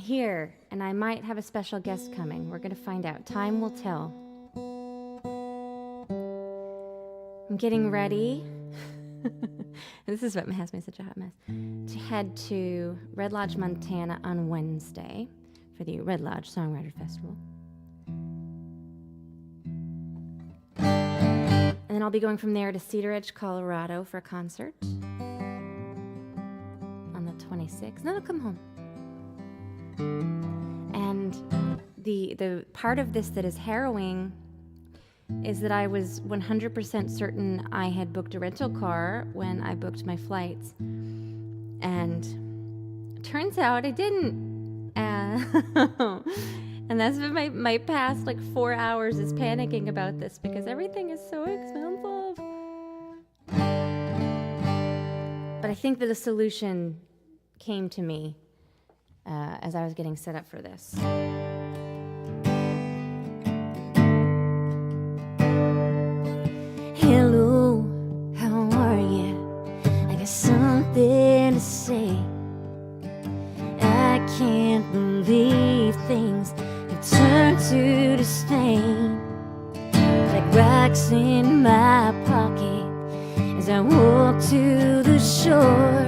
here, and I might have a special guest coming. We're going to find out. Time will tell. I'm getting ready. This is what has me such a hot mess. To head to Red Lodge, Montana on Wednesday for the Red Lodge Songwriter Festival. And then I'll be going from there to Cedar Ridge, Colorado for a concert on the 26th. And then I'll come home. And the part of this that is harrowing is that I was 100% certain I had booked a rental car when I booked my flights. And turns out I didn't. And that's been my past 4 hours is panicking about this because everything is so expensive. But I think that a solution came to me as I was getting set up for this. Hello, how are you? I got something to say. I can't believe things have turned to disdain, like rocks in my pocket as I walk to the shore.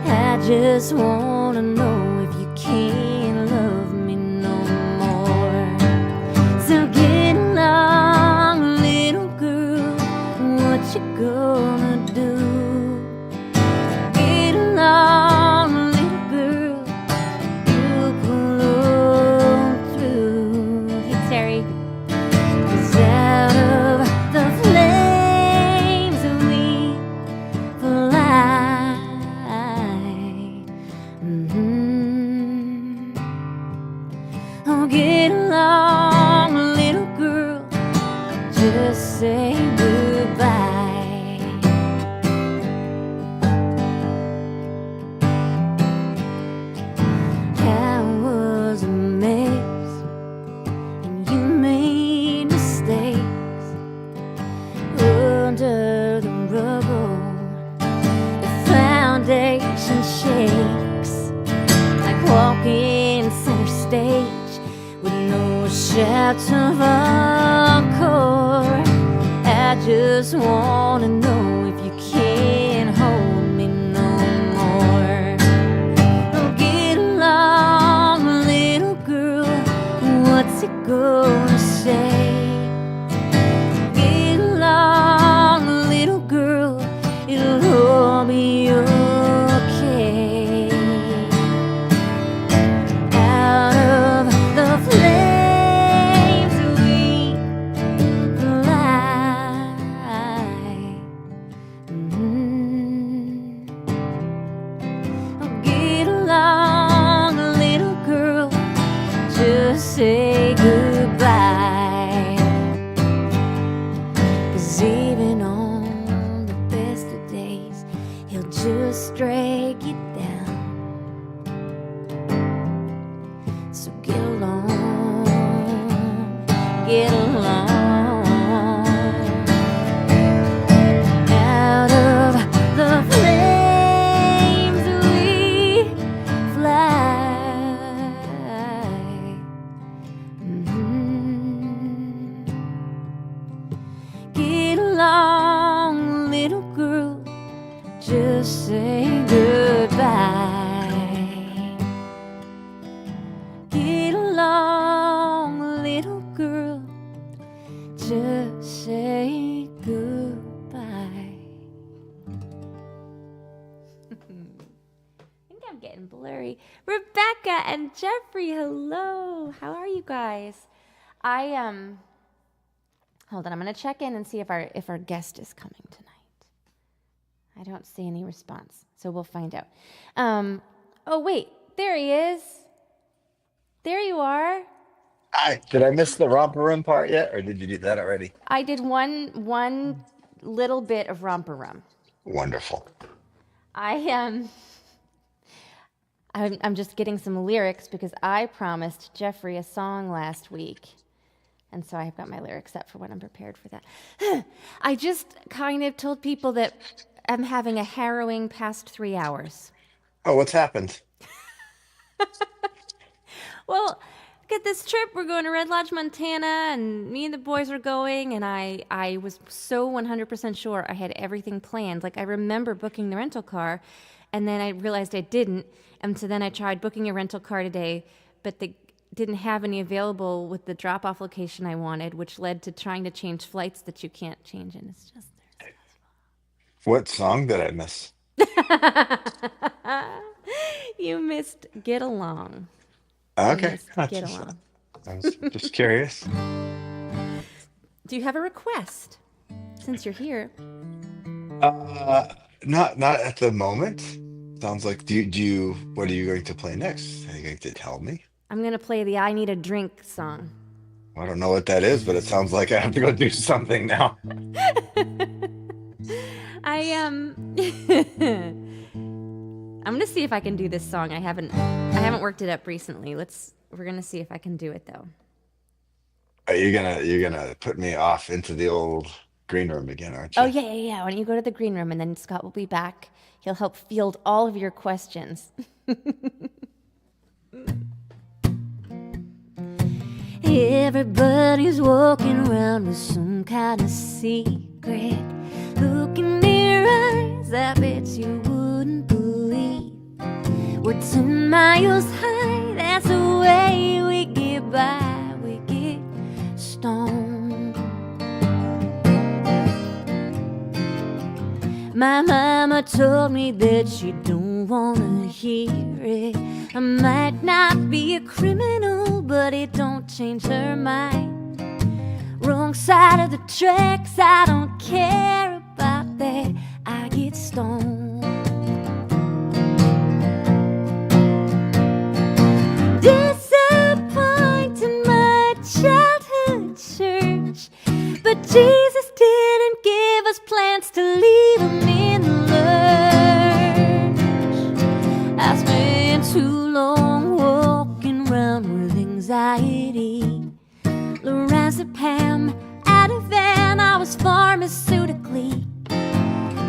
I just wanna know if you can love me no more. So get along, little girl, what you gonna do? Get along, little girl, you'll pull on through. Hey, Terry. 'Cause out of the flames we fly. Oh, get along, little girl, just say goodbye. I was a mess, and you made mistakes under the rubble. The foundation shakes like walking center stage with no shout of encore. I just wanna know if you can hold me no more. Oh, get along, little girl, what's it gonna say? Get along, little girl, it'll all be okay. Out of the flames we fly. Oh, get along, little girl, just say goodbye. 'Cause even on the best of days, he'll just drag you down. So get along, get along. Out of the flames we fly. Get along, little girl, just say goodbye. Get along, little girl, just say goodbye. I think I'm getting blurry. Rebecca and Jeffrey, hello. How are you guys? Hold on. I'm gonna check in and see if our guest is coming tonight. I don't see any response, so we'll find out. Oh wait, there he is. There you are. Hi. Did I miss the romper room part yet, or did you do that already? I did one little bit of romper room. Wonderful. I'm just getting some lyrics because I promised Jeffrey a song last week. And so I've got my lyrics up for when I'm prepared for that. I just kind of told people that I'm having a harrowing past 3 hours. Oh, what's happened? Well, get this trip. We're going to Red Lodge, Montana, and me and the boys were going, and I was so 100% sure I had everything planned. Like, I remember booking the rental car, and then I realized I didn't, and so then I tried booking a rental car today, but they didn't have any available with the drop-off location I wanted, which led to trying to change flights that you can't change, and it's just... What song did I miss? You missed Get Along. Okay. Missed That's Get just- Along. I was just curious. Do you have a request? Since you're here. Not at the moment. Sounds like do you what are you going to play next? Are you going to tell me? I'm going to play the I Need a Drink song. I don't know what that is, but it sounds like I have to go do something now. I'm gonna see if I can do this song. I haven't worked it up recently. We're gonna see if I can do it though. You're gonna put me off into the old green room again, aren't you? Oh yeah. Why don't you go to the green room and then Scott will be back. He'll help field all of your questions. Everybody's walking around with some kind of secret. Look in their eyes, I bet you wouldn't believe. We're 10 miles high, that's the way we get by. We get stoned. My mama told me that she don't wanna hear it. I might not be a criminal, but it don't change her mind. Wrong side of the tracks, I don't care about that. I get stoned. Disappointing my childhood church, but Jesus didn't give us plans to leave him in the lurch. I spent too long walking around with anxiety. Lorazepam, Ativan, I was pharmaceutically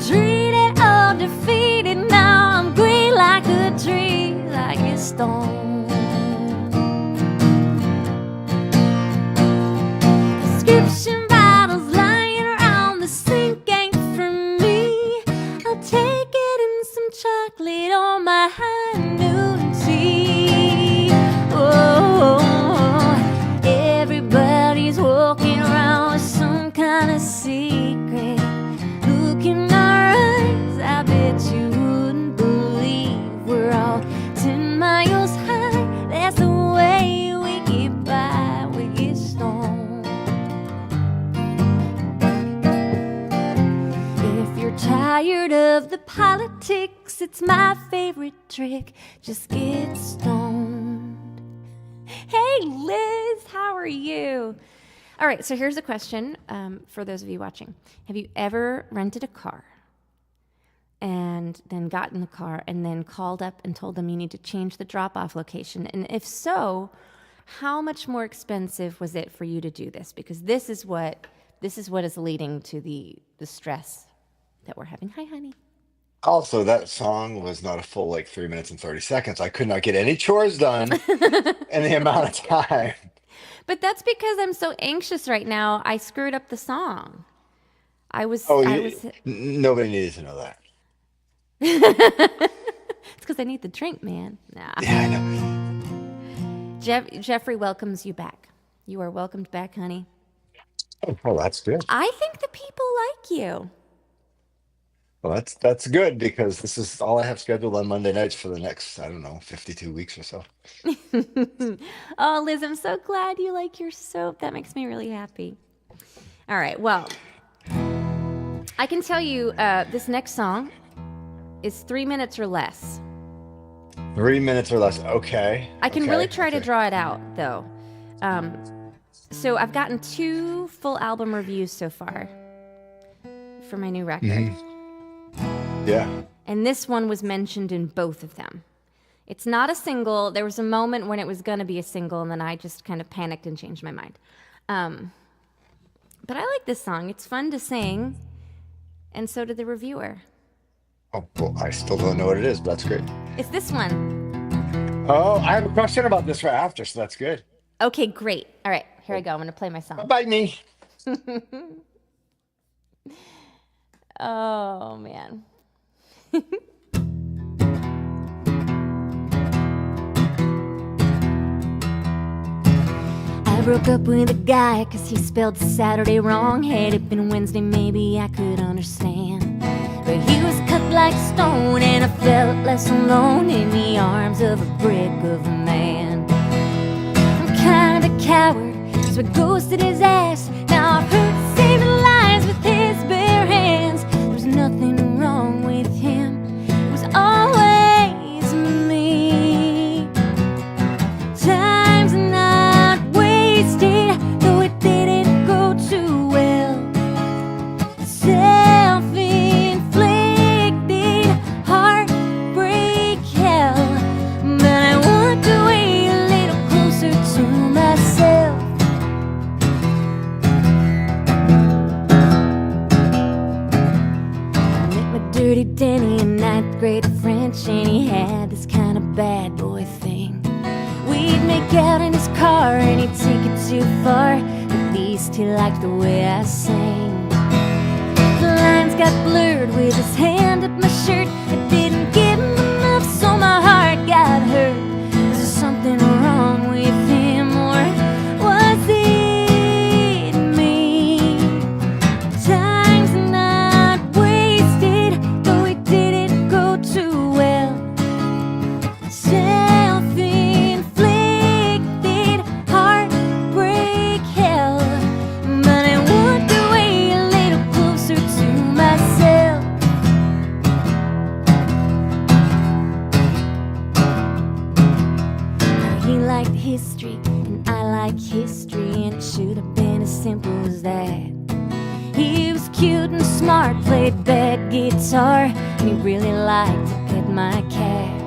treated or defeated. Now I'm green like a tree, like a stone. Prescription bottles lying around the sink ain't for me. I'll take it in some chocolate on my high noon tea. Oh, everybody's walking around with some kind of secret. Look in our eyes, I bet you wouldn't believe. We're all 10 miles high, that's the way we get by. We get stoned. If you're tired of the politics, it's my favorite trick. Just get stoned. Hey, Liz, how are you? All right, so here's a question for those of you watching. Have you ever rented a car and then got in the car and then called up and told them you need to change the drop-off location? And if so, how much more expensive was it for you to do this? Because this is what is leading to the stress that we're having. Hi, honey. Also, that song was not a full like 3 minutes and 30 seconds. I could not get any chores done in the amount of time. But that's because I'm so anxious right now. I screwed up the song. Nobody needed to know that. It's because I need the drink, man. Nah. Yeah, I know. Jeffrey welcomes you back. You are welcomed back, honey. Oh, well, that's good. I think the people like you. Well, that's good because this is all I have scheduled on Monday nights for the next, I don't know, 52 weeks or so. Oh, Liz, I'm so glad you like your soap. That makes me really happy. All right, well, I can tell you this next song is 3 minutes or less. 3 minutes or less. Okay. I can really Okay, try to okay. draw it out, though. So I've gotten 2 full album reviews so far for my new record. Yeah. And this one was mentioned in both of them. It's not a single. There was a moment when it was going to be a single, and then I just kind of panicked and changed my mind. But I like this song. It's fun to sing, and so did the reviewer. Oh, well, I still don't know what it is, but that's great. It's this one. Oh, I have a question about this for after, so that's good. Okay, great. All right, here I go. I'm going to play my song. Bye, me. Oh, man. I broke up with a guy cause he spelled Saturday wrong. Had it been Wednesday, maybe I could understand. But he was cut like stone, and I felt less alone in the arms of a brick of a man. I'm kind of a coward, so I ghosted his ass. Now I've heard him say the lies with his bare hands. There was nothing wrong with him, it was always me. Time's not wasted, though it didn't go too well. Self-inflicted heartbreak hell. But I walked away a little closer to myself. I met my dirty Denny in ninth grade French, and he had this kind of bad boy thing. We'd make out in his car and he'd take it too far. At least he liked the way I sang. The lines got blurred with his hand up my shirt. I didn't give him enough, so my heart got hurt. Was there something wrong with him, or was it me? Time's not wasted, though it didn't go too well. Self-inflicted heartbreak hell. But I walked away a little closer to myself. He liked history, and I like history, and it should have been as simple as that. He was cute and smart, played bad guitar, and he really liked to pet my cat.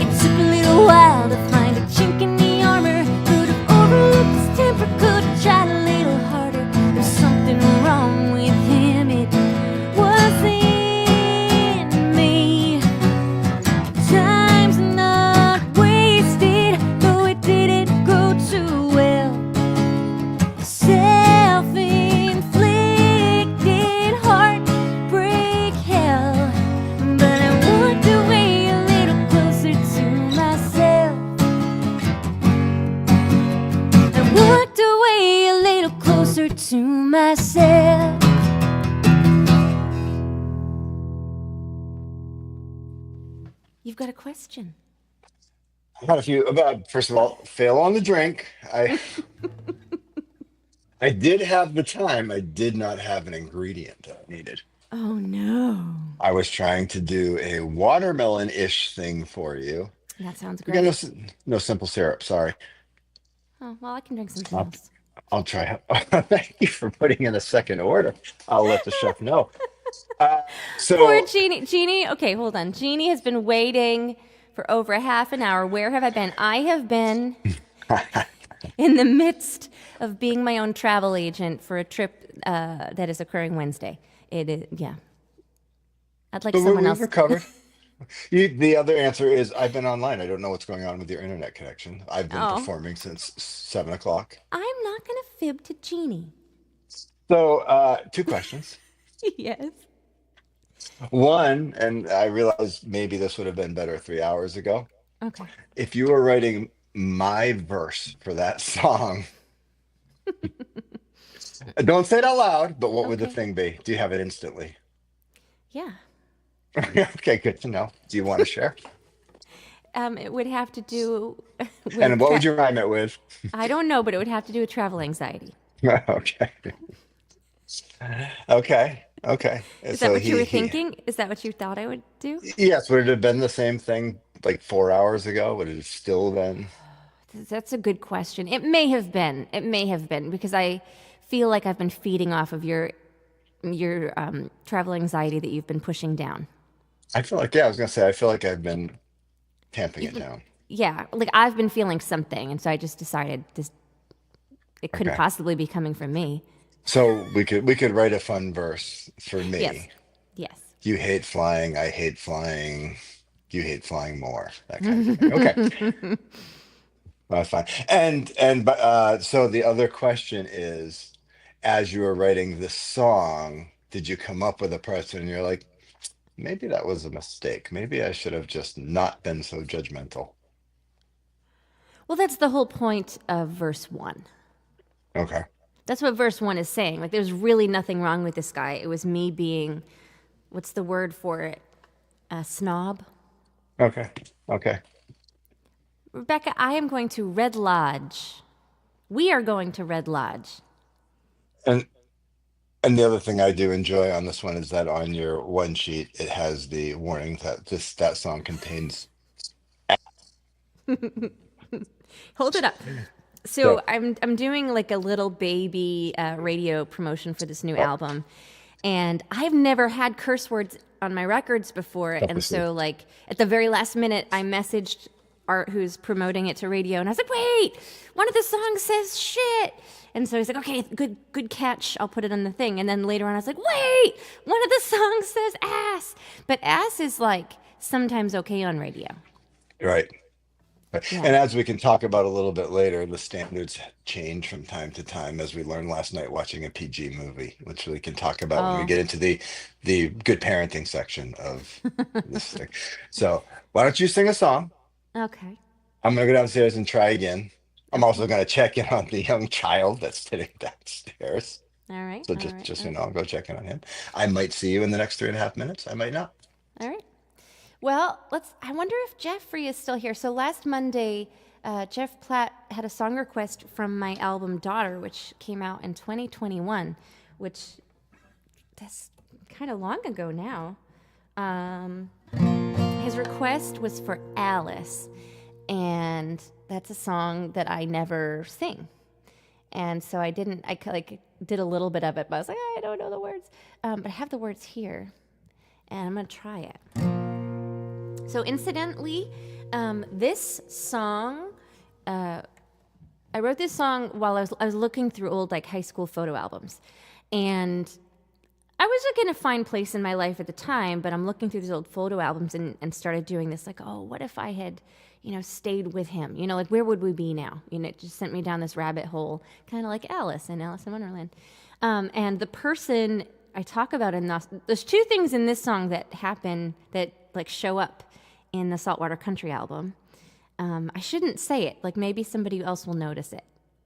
It took a little while to find a chink in the armor. Could have overlooked his temper, could have tried a little harder. There's something wrong with him, it wasn't me. Time's not wasted, though it didn't go too well. Self-inflicted heartbreak hell. But I walked away a little closer to myself. I walked away a little closer to myself. You've got a question. I got a few. First of all, fail on the drink. I did have the time. I did not have an ingredient I needed. Oh, no. I was trying to do a watermelon-ish thing for you. That sounds We got great. no simple syrup. Sorry. Oh, well, I can drink something I'll, else. I'll try. Thank you for putting in a second order. I'll let the chef know. Uh, Poor so Jeannie. Jeannie, okay, hold on. Jeannie has been waiting for over a half an hour. Where have I been? I have been in the midst of being my own travel agent for a trip that is occurring Wednesday. It is, yeah. I'd like someone we've else. recovered. The other answer is I've been online. I don't know what's going on with your internet connection. I've been Oh, performing since 7 o'clock. I'm not going to fib to Jeannie. So, two questions. Yes. One, and I realized maybe this would have been better 3 hours ago. Okay. If you were writing my verse for that song, don't say it out loud, but what would the Okay. thing be? Do you have it instantly? Yeah. Okay, good to know. Do you want to share? It would have to do And with what would you rhyme it with? I don't know, but it would have to do with travel anxiety. Okay. Okay. Is that So what you were he thinking? Is that what you thought I would do? yes, would it have been the same thing like 4 hours ago? Would it have still been? That's a good question. It may have been. It may have been because I feel like I've been feeding off of your travel anxiety that you've been pushing down. I feel like, yeah, I was gonna say, I feel like I've been tamping You've it been, down. yeah, like I've been feeling something, and so I just decided this it couldn't Okay. possibly be coming from me. So we could write a fun verse for Yes, me. yes. You hate flying, I hate flying. you hate flying more, that kind of thing. Okay, well, that's fine. So the other question is, as you were writing this song, did you come up with a person and you're like, maybe that was a mistake. Maybe I should have just not been so judgmental. Well, that's the whole point of verse 1. Okay. That's what verse 1 is saying. Like, there's really nothing wrong with this guy. It was me being, what's the word for it? A snob? Okay. Okay. Rebecca, I am going to Red Lodge. We are going to Red Lodge. And and the other thing I do enjoy on this one is that on your one sheet it has the warning that that song contains. Hold it up. So So I'm doing like a little baby radio promotion for this new album, and I've never had curse words on my records before, and obviously, so like at the very last minute, I messaged Art, who's promoting it to radio, and I was like, "Wait, one of the songs says shit," and so he's like, "Okay, good catch. I'll put it on the thing." And then later on, I was like, "Wait, one of the songs says ass," but ass is like sometimes okay on radio. right. Right. Yeah. And as we can talk about a little bit later, the standards change from time to time, as we learned last night watching a PG movie, which we can talk about when we Oh, get into the good parenting section of this thing. So why don't you sing a song? okay, I'm gonna go downstairs and try again. I'm also okay. gonna check in on the young child that's sitting downstairs. All right, So all right, just all right, I'll go check in on him. I might see you in the next 3.5 minutes. I might not. all right. Well, I wonder if Jeffrey is still here. So last Monday, Jeff Platt had a song request from my album Daughter, which came out in 2021, which that's kind of long ago now. Um, his request was for Alice, and that's a song that I never sing. And so like did a little bit of it, but I was like, I don't know the words. But I have the words here, and I'm gonna try it. So incidentally, this song, I wrote this song while I was looking through old like high school photo albums, and I was looking to find place in my life at the time. But I'm looking through these old photo albums and started doing this like, oh, what if I had, stayed with him? Like where would we be now? It just sent me down this rabbit hole, kind of like Alice in Wonderland. And the person I talk about in this, there's two things in this song that happen that like show up in the Saltwater Country album. I shouldn't say it. Like maybe somebody else will notice it.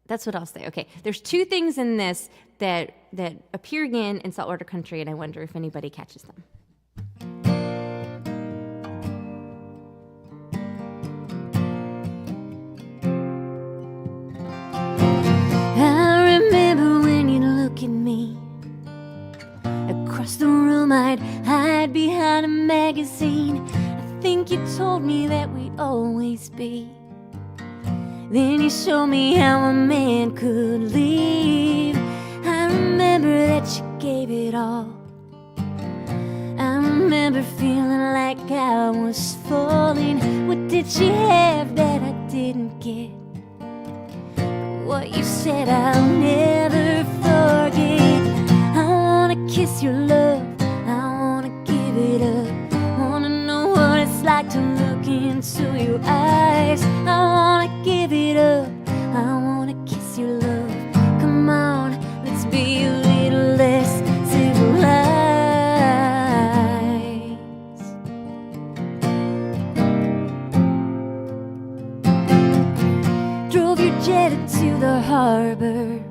That's what I'll say. Okay, there's two things in this that appear again in Saltwater Country, and I wonder if anybody catches them. I remember when you look at me. Across the room I'd hide behind a magazine. I think you told me that we'd always be. Then you showed me how a man could leave. I remember that you gave it all. I remember feeling like I was falling. What did she have that I didn't get? What you said I'll never forget. I wanna kiss your love, I wanna give it up. Wanna know what it's like to look into your eyes. I wanna give it up, I wanna kiss your love. Come on, let's be a little less civilized. Drove your jet to the harbor.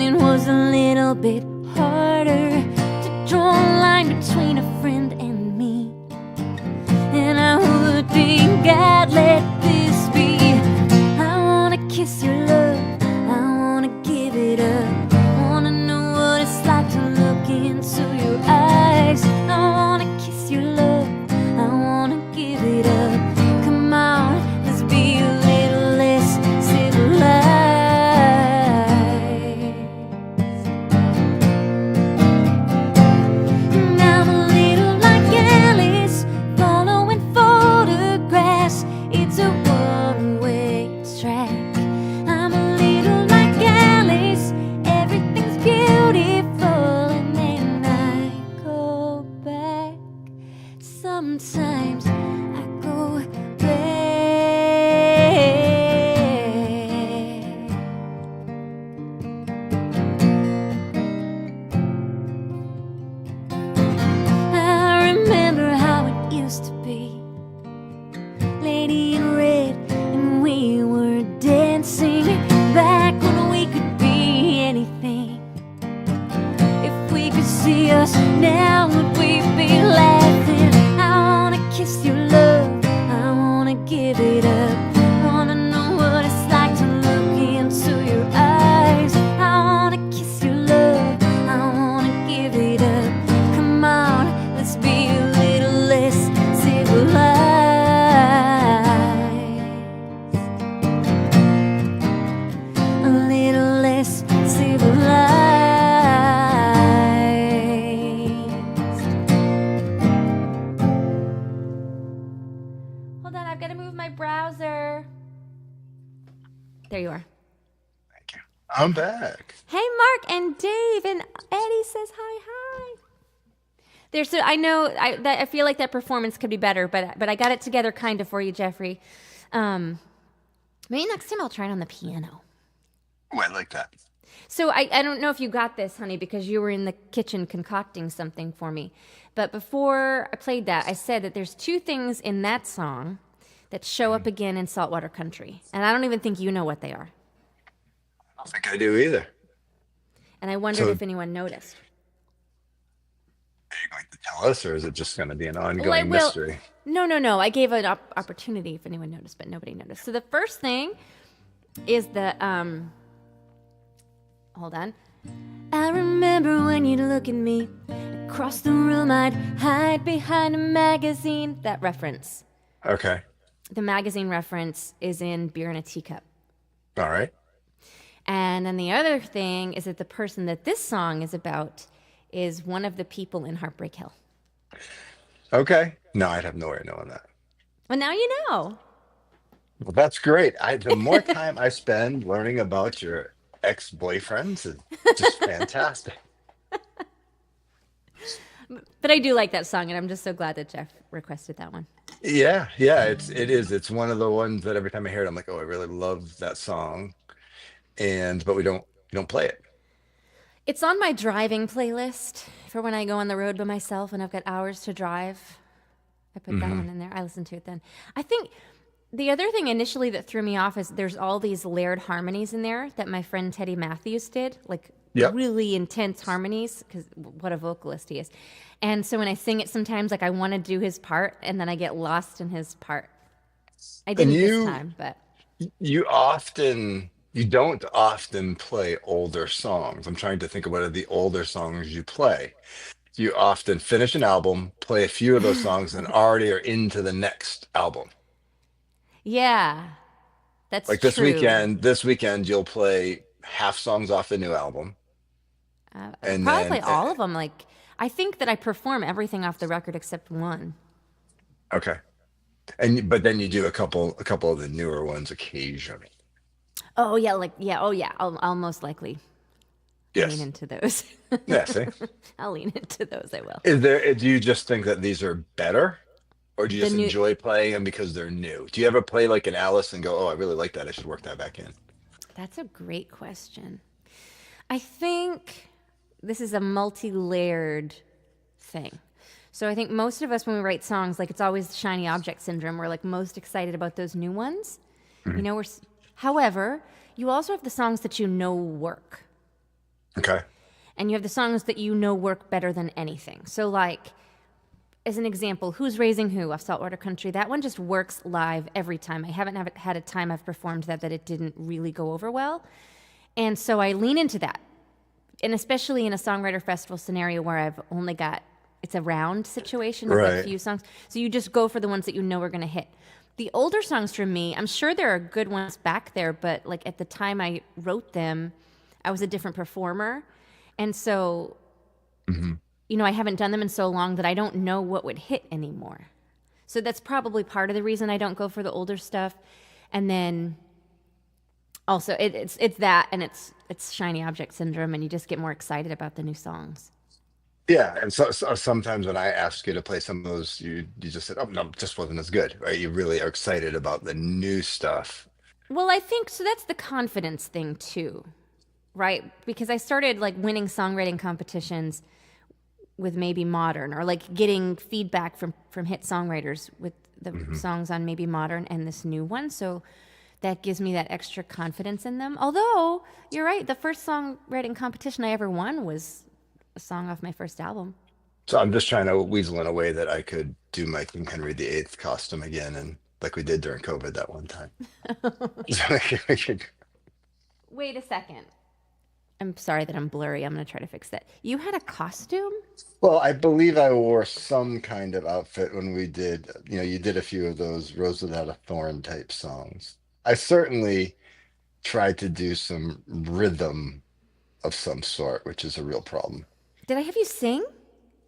It was a little bit harder to draw a line between a friend and me. And I would think I'd let this be. I wanna kiss your love, I wanna give it up. Wanna know what it's like to look into your eyes. I wanna kiss your love, I wanna give it up. Come on, let's be a little less civilized. us, now would we be laughing? I wanna kiss your love, I wanna give it up. Wanna know what it's like to look into your eyes. I wanna kiss your love, I wanna give it up. Come on, let's be a little less civilized. A little less civilized. Hold on, I've got to move my browser. There you are. Thank you. I'm back. Hey, Mark and Dave and Eddie says hi. There's, so I know I feel like that performance could be better, but I got it together kind of for you, Jeffrey. Maybe next time I'll try it on the piano. Oh, I like that. So I don't know if you got this, honey, because you were in the kitchen concocting something for me. But before I played that, I said that there's two things in that song that show up again in Saltwater Country. And I don't even think you know what they are. I don't think I do either. And I wondered So- if anyone noticed. Are you going to tell us, or is it just going to be an ongoing Well, I will. mystery? No. I gave an opportunity if anyone noticed, but nobody noticed. So the first thing is the, hold on. I remember when you'd look at me across the room, I'd hide behind a magazine. That reference. Okay. The magazine reference is in Beer in a Teacup. All right. And then the other thing is that the person that this song is about is one of the people in Heartbreak Hill. Okay. No, I'd have no way of knowing that. Well, now you know. Well, that's great. The more time I spend learning about your ex-boyfriends is just fantastic. But I do like that song, and I'm just so glad that Jeff requested that one. Yeah, it is. It's one of the ones that every time I hear it, I'm like, oh, I really love that song. But we don't play it. It's on my driving playlist for when I go on the road by myself and I've got hours to drive. I put that one in there. I listen to it then. I think the other thing initially that threw me off is there's all these layered harmonies in there that my friend Teddy Matthews did, like Yep. really intense harmonies, because what a vocalist he is. And so when I sing it sometimes, like I want to do his part and then I get lost in his part. I didn't this time, but You don't often play older songs. I'm trying to think of what are the older songs you play. You often finish an album, play a few of those songs, and already are into the next album. yeah, that's Like true. this weekend you'll play half songs off the new album. And Probably then play all of them. Like I think that I perform everything off the record except one. Okay. But then you do a couple of the newer ones occasionally. Oh yeah, I'll most likely Yes. lean into those. Yeah, see? I'll lean into those. I will. Do you just think that these are better? Or do you The just new- enjoy playing them because they're new? Do you ever play like an Alice and go, oh, I really like that. I should work that back in? That's a great question. I think this is a multi-layered thing. So I think most of us, when we write songs, like it's always shiny object syndrome. We're like most excited about those new ones. You know, however, you also have the songs that you know work. Okay. And you have the songs that you know work better than anything. So like, as an example, Who's Raising Who off Saltwater Country, that one just works live every time. I haven't had a time I've performed that it didn't really go over well. And so I lean into that. And especially in a songwriter festival scenario where I've only got, it's a round situation with a Right. few songs. So you just go for the ones that you know are going to hit. The older songs for me, I'm sure there are good ones back there, but like at the time I wrote them, I was a different performer. And so, you know, I haven't done them in so long that I don't know what would hit anymore. So that's probably part of the reason I don't go for the older stuff. And then also it's that, and it's shiny object syndrome, and you just get more excited about the new songs. Yeah. And so sometimes when I ask you to play some of those, you just said, oh, no, it just wasn't as good, right? You really are excited about the new stuff. Well, I think so. That's the confidence thing too, right? Because I started like winning songwriting competitions with Maybe Modern, or like getting feedback from hit songwriters with the songs on Maybe Modern and this new one. So that gives me that extra confidence in them. Although you're right, the first songwriting competition I ever won was a song off my first album. So I'm just trying to weasel in a way that I could do my King Henry VIII costume again, and like we did during COVID that one time. So we could- Wait a second. I'm sorry that I'm blurry. I'm going to try to fix that. You had a costume? well, I believe I wore some kind of outfit when we did, you did a few of those Rose Without a Thorn type songs. I certainly tried to do some rhythm of some sort, which is a real problem. Did I have you sing?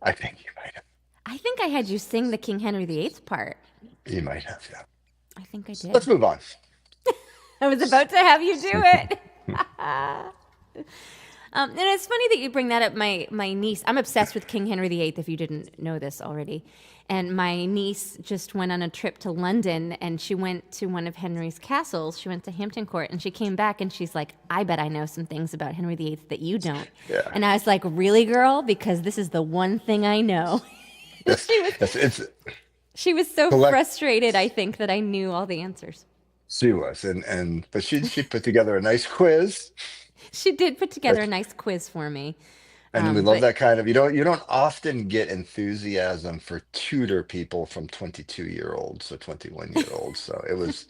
I think you might have. I think I had you sing the King Henry VIII part. You might have, yeah. I think I did. Let's move on. I was about to have you do it. And it's funny that you bring that up. My niece, I'm obsessed with King Henry VIII, if you didn't know this already. And my niece just went on a trip to London, and she went to one of Henry's castles. She went to Hampton Court, and she came back, and she's like, I bet I know some things about Henry VIII that you don't. Yeah. And I was like, really, girl? Because this is the one thing I know. Yes, it's She was so collect. frustrated, I think, that I knew all the answers. She was, but she put together a nice quiz, She did put together a nice quiz for me. and we love But that kind of. You don't often get enthusiasm for tutor people from 22-year-olds or 21-year-olds, so it was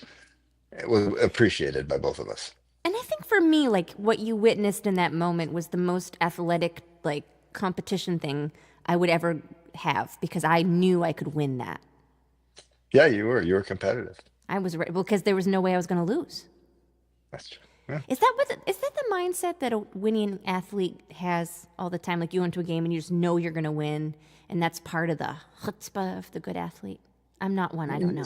appreciated by both of us. And I think for me, like what you witnessed in that moment was the most athletic, like competition thing I would ever have because I knew I could win that. Yeah, you were competitive. I was ready because there was no way I was going to lose. That's true. Yeah. Is that the mindset that a winning athlete has all the time? Like you go into a game and you just know you're going to win, and that's part of the chutzpah of the good athlete. I'm not one. I don't know.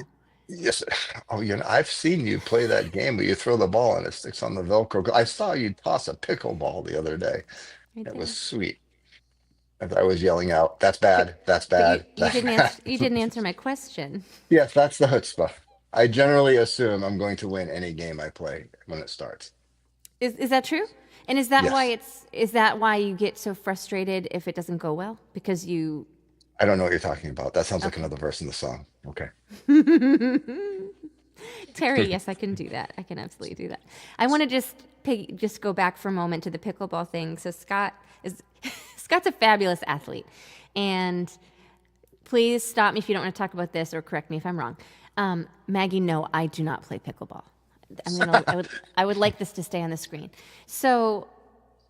Yes. Oh, I've seen you play that game where you throw the ball and it sticks on the Velcro. I saw you toss a pickleball the other day. I It did. was sweet. As I was yelling out, "That's bad. That's But bad. you That's didn't bad." answer. You didn't answer my question. Yes, that's the chutzpah. I generally assume I'm going to win any game I play when it starts. Is that true? And Yes. is that why you get so frustrated if it doesn't go well? Because you I don't know what you're talking about. That sounds like okay. another verse in the song. Okay. Terry, yes, I can do that. I can absolutely do that. I want to just go back for a moment to the pickleball thing. So Scott's a fabulous athlete, and please stop me if you don't want to talk about this or correct me if I'm wrong. Maggie, no, I do not play pickleball. I would like this to stay on the screen. So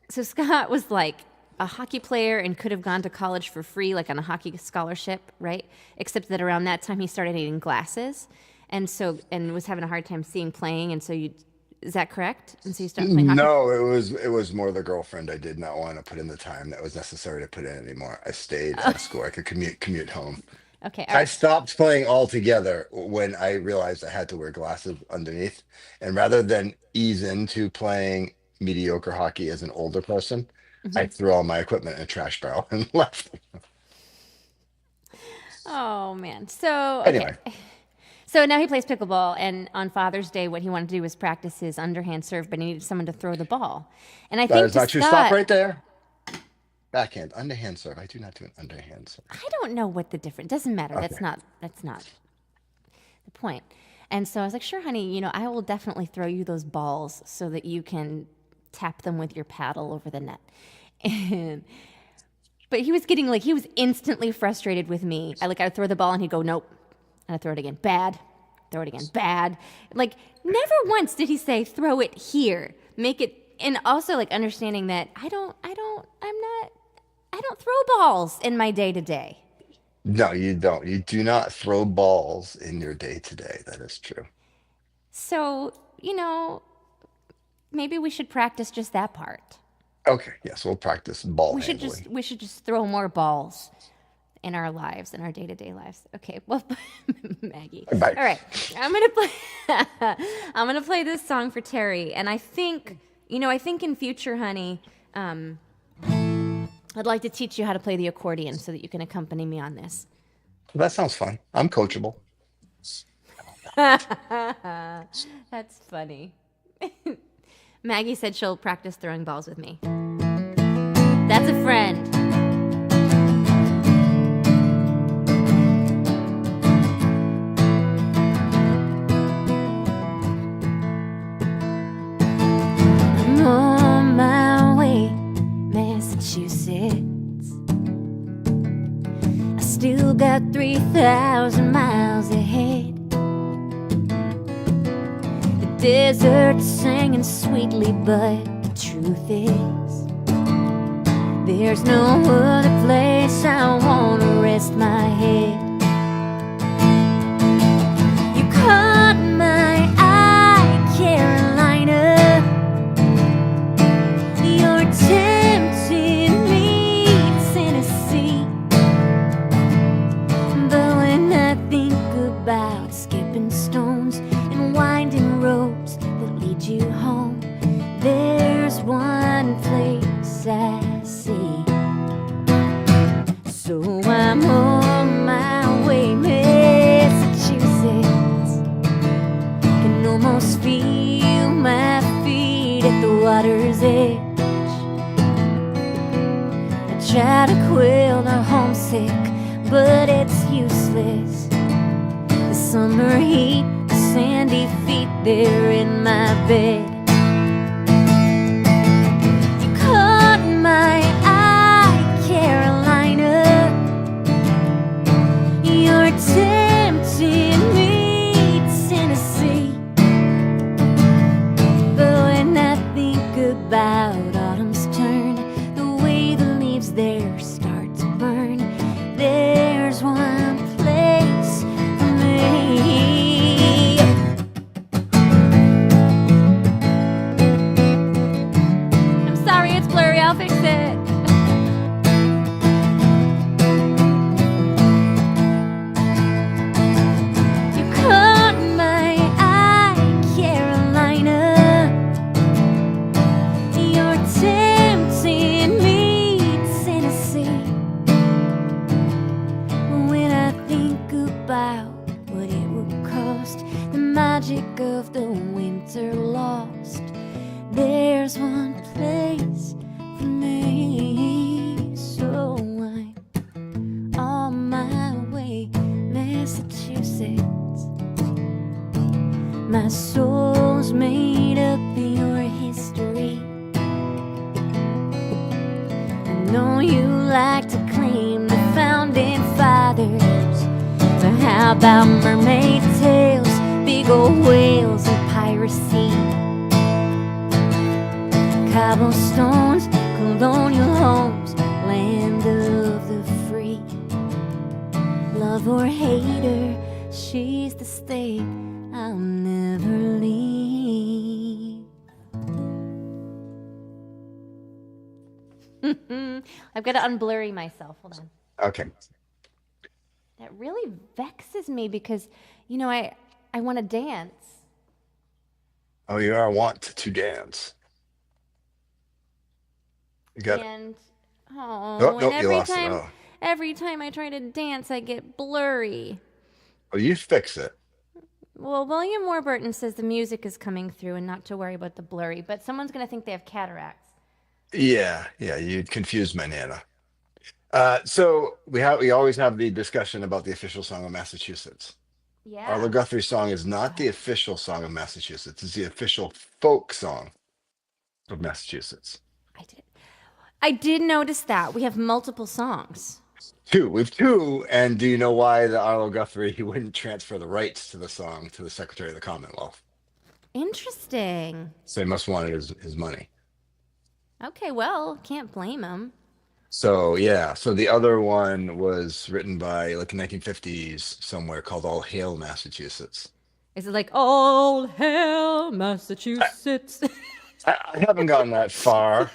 Scott was like a hockey player and could have gone to college for free, like on a hockey scholarship, right? Except that around that time he started needing glasses, and was having a hard time seeing playing, and is that correct? And so you started playing hockey. No, it was more the girlfriend. I did not want to put in the time that was necessary to put in anymore. I stayed in school. I could commute home. Okay, all I right. stopped playing altogether when I realized I had to wear glasses underneath. And rather than ease into playing mediocre hockey as an older person, I Mhm. threw all my equipment in a trash barrel and left. Oh man. So okay. Anyway, So now he plays pickleball, and on Father's Day, what he wanted to do was practice his underhand serve, but he needed someone to throw the ball. And I that think is to not true. Stop Scott, right there. Backhand, underhand serve. I do not do an underhand serve. I don't know what the difference. Doesn't matter. Okay. That's not the point. And so I was like, sure, honey. I will definitely throw you those balls so that you can tap them with your paddle over the net. And but he was instantly frustrated with me. I would throw the ball and he'd go, nope. And I'd throw it again, bad. Throw it again, bad. Like never once did he say, throw it here. Make it and also like understanding that I don't throw balls in my day to day. No, you don't. You do not throw balls in your day to day. That is true. So, maybe we should practice just that part. Okay, yes, we'll practice ball handling. We should just throw more balls in our lives, in our day-to-day lives. Okay, well, Maggie. Bye. All right, I'm gonna play. I'm gonna play this song for Terry, and I think in future, honey, I'd like to teach you how to play the accordion so that you can accompany me on this. That sounds fun. I'm coachable. That's funny. Maggie said she'll practice throwing balls with me. That's a friend. I'm on my way, Massachusetts. about 3,000 miles ahead. The desert's singing sweetly, but the truth is, there's no other place I wanna rest my head. You caught my eye, Carolina. You're tempting me, Tennessee. But when I think about skipping stones and winding roads that lead you home, there's one place I see. So I'm on my way, Massachusetts. Can almost feel my feet at the water's edge. I try to quell the homesick, but it's useless. The summer heat, the sandy feet there in my bed. You caught my eye, Carolina. You're tempting me, Tennessee. But when I think about autumn's turn, the way the leaves there start to burn, there's one place for me. I'm sorry, it's blurry. I'll fix it. You caught my eye, Carolina. You're tempting me, Tennessee. When I think about what it would cost, the magic of the winter lost, there's one place for me. So I'm on my way, Massachusetts. My soul's made up in your history. I know you like to claim the founding fathers, but how about mermaid tales, big old whales, and piracy? Cobblestones, colonial homes, land of the free. Love or hate her, she's the state I'll never leave. I've got to unblurry myself. Hold on. Okay. That really vexes me because, you know, I want to dance. Oh, you are want to dance. You got it. And Oh, and nope, you lost it. Oh, every time I try to dance, I get blurry. well, you fix it. Well, William Warburton says the music is coming through and not to worry about the blurry, but someone's going to think they have cataracts. Yeah, you confused my nana. So we always have the discussion about the official song of Massachusetts. Yeah. Arlo Guthrie's song is not the official song of Massachusetts. It's the official folk song of Massachusetts. I did notice that. We have multiple songs. We've two. And do you know why the Arlo Guthrie he wouldn't transfer the rights to the song to the Secretary of the Commonwealth? Interesting. So he must want his money. Okay, well, can't blame him. So yeah, so the other one was written by like 1950s somewhere called All Hail Massachusetts. Is it like all hail Massachusetts? I haven't gotten that far,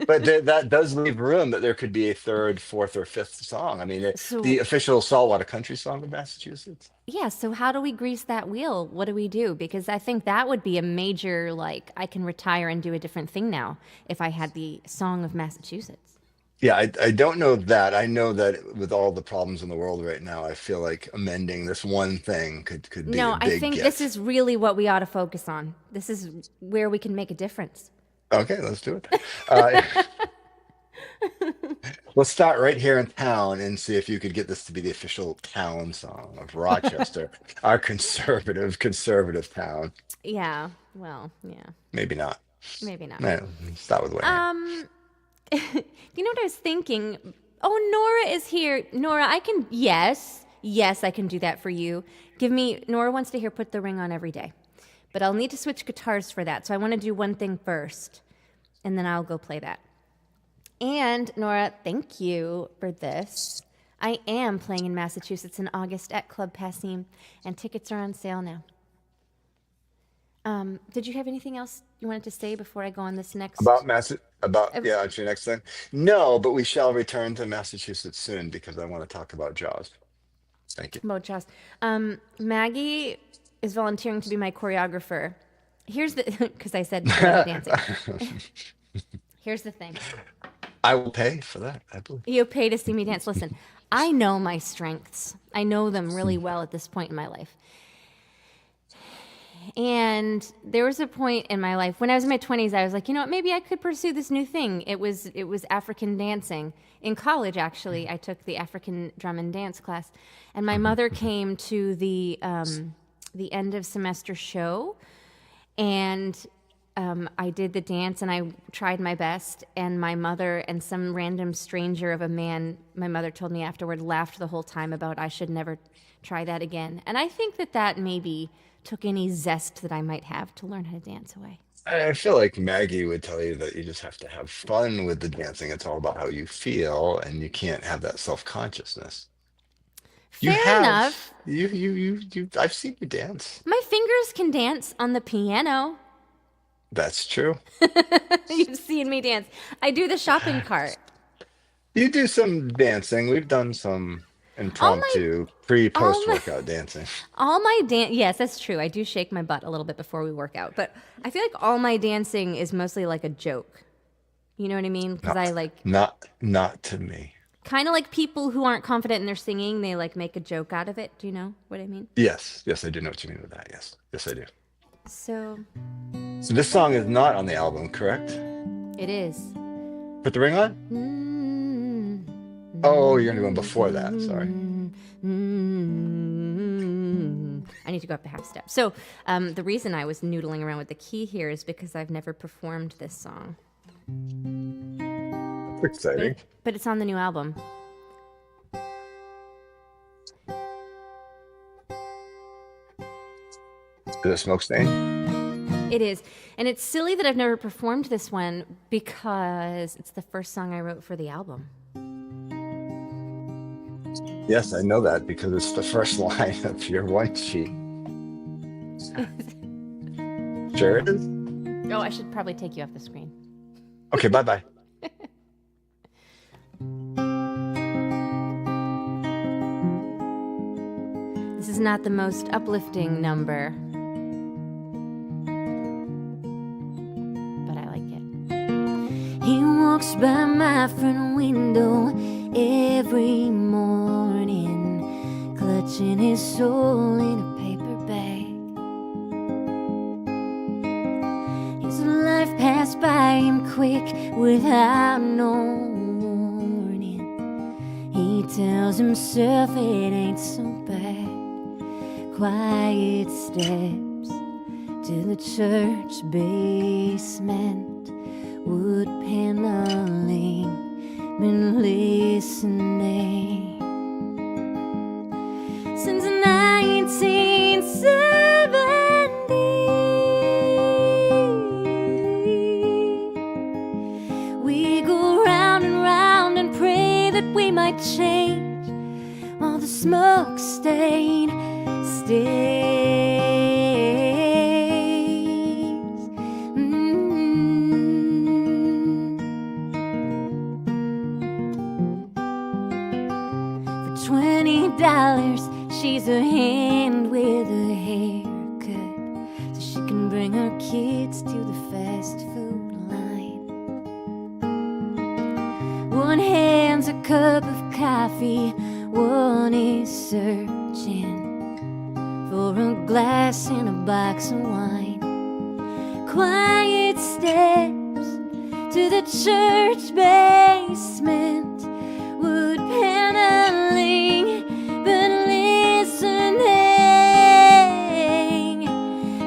but that does leave room that there could be a third, fourth, or fifth song. I mean, So- the official saltwater country song of Massachusetts. Yeah, so how do we grease that wheel? What do we do? Because I think that would be a major, like, I can retire and do a different thing now if I had the song of Massachusetts. Yeah, I don't know that. I know that with all the problems in the world right now, I feel like amending this one thing could be No, a big I think gift. this is really what we ought to focus on. This is where we can make a difference. Okay, let's do it. Uh, We'll start right here in town and see if you could get this to be the official town song of Rochester, our conservative town. Yeah, well, yeah, Maybe not. maybe not. No, start with Wayne. You know what I was thinking? Oh, Nora is here. Nora, yes. yes, I can do that for you. Nora wants to hear Put the Ring On every day. But I'll need to switch guitars for that. So I want to do one thing first, and then I'll go play that. And Nora, thank you for this. I am playing in Massachusetts in August at Club Passim, and tickets are on sale now. Did you have anything else you wanted to say before I go on this next? About yeah, on to your next thing. No, but we shall return to Massachusetts soon because I want to talk about Jaws. Thank you. About Jaws. Maggie is volunteering to be my choreographer. Here's the, because I said dancing. Here's the thing. I will pay for that, I believe. You pay to see me dance. Listen, I know my strengths. I know them really well at this point in my life. And there was a point in my life when I was in my 20s, I was like, you know what, maybe I could pursue this new thing. It was African dancing. In college, actually, I took the African drum and dance class. And my mother came to the end of semester show, and I did the dance, and I tried my best, and my mother and some random stranger of a man, my mother told me afterward, laughed the whole time about I should never try that again. And I think that maybe took any zest that I might have to learn how to dance away. I feel like Maggie would tell you that you just have to have fun with the dancing. It's all about how you feel, and you can't have that self-consciousness. Fair enough. I've seen you dance. My fingers can dance on the piano. That's true. You've seen me dance. I do the shopping cart. You do some dancing. We've done some impromptu pre-post workout dancing. All my yes, that's true. I do shake my butt a little bit before we work out, but I feel like all my dancing is mostly like a joke. You know what I mean? Because I like not to me. Kind of like people who aren't confident in their singing, they like make a joke out of it. Do you know what I mean? Yes, I do know what you mean with that. Yes, I do. So this song is not on the album, correct? It is. Put the Ring On? Oh, you're gonna go before that. Sorry. I need to go up a half step. So the reason I was noodling around with the key here is because I've never performed this song. That's exciting. But it's on the new album. Is it a smoke stain? It is. And it's silly that I've never performed this one because it's the first song I wrote for the album. Yes, I know that because it's the first line of your one sheet. Sure it is? Oh, I should probably take you off the screen. Okay, bye-bye. This is not the most uplifting number, but I like it. He walks by my front window every morning, clutching his soul in a paper bag. His life passed by him quick without no warning. He tells himself it ain't so bad. Quiet steps to the church basement, wood paneling, been listening since 1970. We go round and round and pray that we might change while the smoke stain stays. For $20, she's a hand with a haircut, so she can bring her kids to the fast food line. One hand's a cup of coffee, one is searching for a glass and a box of wine. Quiet steps to the church basement, wood paneling, but listening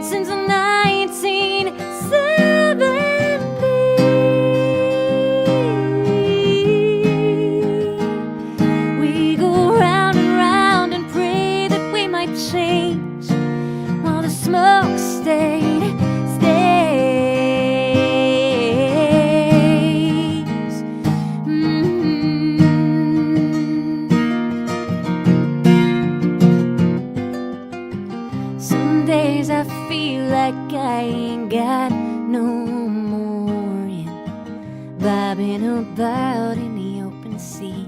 since 1970. We go round and round and bobbing about in the open sea.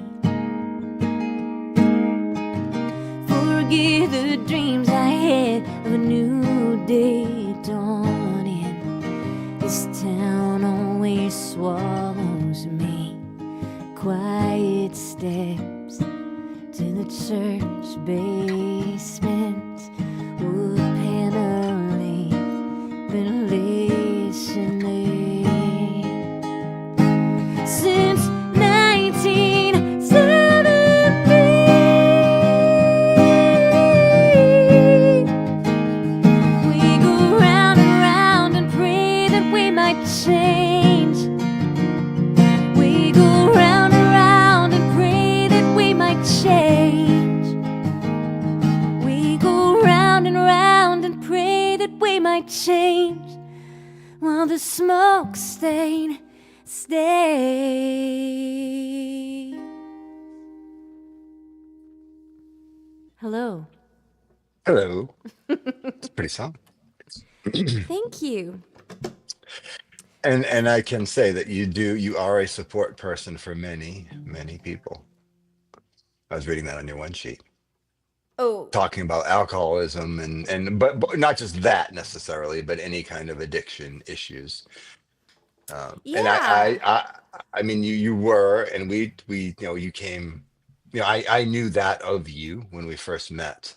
Forget the dreams I had of a new day dawning. This town always swallows me. Quiet steps to the church basement, wood paneling, ventilation there. Since 1970, we go round and round and pray that we might change. We go round and round and pray that we might change. We go round and pray that we might change while the smoke stain stays. Hello. Hello. It's a pretty song. Thank you. And I can say that you are a support person for many, many people. I was reading that on your one sheet, Oh, talking about alcoholism but not just that necessarily, but any kind of addiction issues. And yeah. I mean, you were, and you came, I knew that of you when we first met.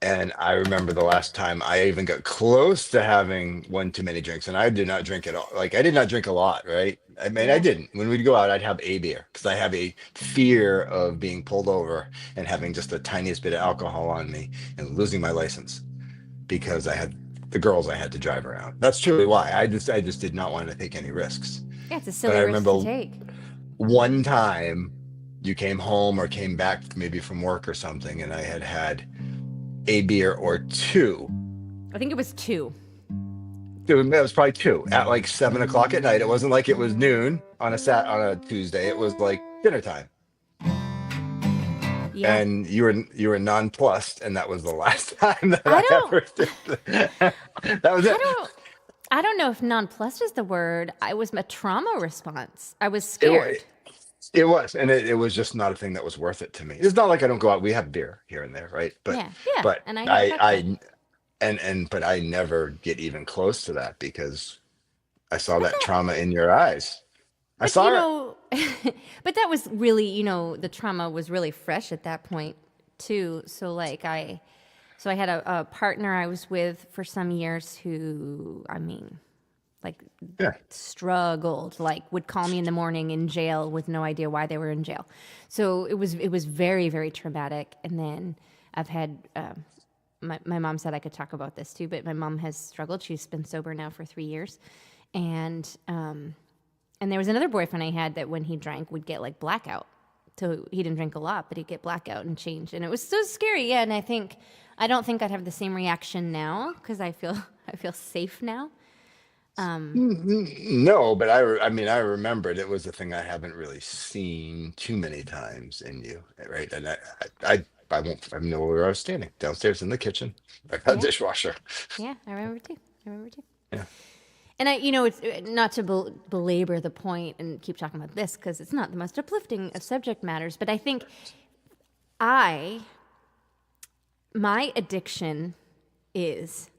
And I remember the last time I even got close to having one too many drinks, and I did not drink at all. Like, I did not drink a lot, right? I mean, I Yeah. didn't. When we'd go out, I'd have a beer because I have a fear of being pulled over and having just the tiniest bit of alcohol on me and losing my license because I had the girls I had to drive around. That's truly why. I just did not want to take any risks. Yeah, it's a But silly I risk to remember take. one time you came home or came back maybe from work or something, and I had a beer or two. I think it was 2. It was probably two at like 7 o'clock at night. It wasn't like it was noon on a Tuesday. It was like dinner time, Yeah. and you were nonplussed, and that was the last time that I I don't ever did that. That was it. I don't know if nonplussed is the word. I was a trauma response. I was It, wa- scared. it was, and it was just not a thing that was worth it to me. It's not like I don't go out. We have beer here and there, right? But Yeah. Yeah. but And I have a I cocktail. but I never get even close to that because I saw But that trauma in your eyes. I but you saw it. know but that was really, the trauma was really fresh at that point too. So like I had a partner I was with for some years who, I mean, like Yeah. struggled, like would call me in the morning in jail with no idea why they were in jail. So it was very, very traumatic. And then I've had my mom said I could talk about this too, but my mom has struggled. She's been sober now for 3 years, and there was another boyfriend I had that when he drank would get like blackout. So he didn't drink a lot, but he'd get blackout and change, and it was so scary. Yeah, and I don't think I'd have the same reaction now because I feel I feel safe now. No, but I mean, I remembered it was a thing I haven't really seen too many times in you, right? And I won't. I know where I was standing downstairs in the kitchen. I got a Yeah, dishwasher. yeah, I remember too. I remember too. Yeah. And it's not to belabor the point and keep talking about this because it's not the most uplifting of subject matters, but I think my addiction is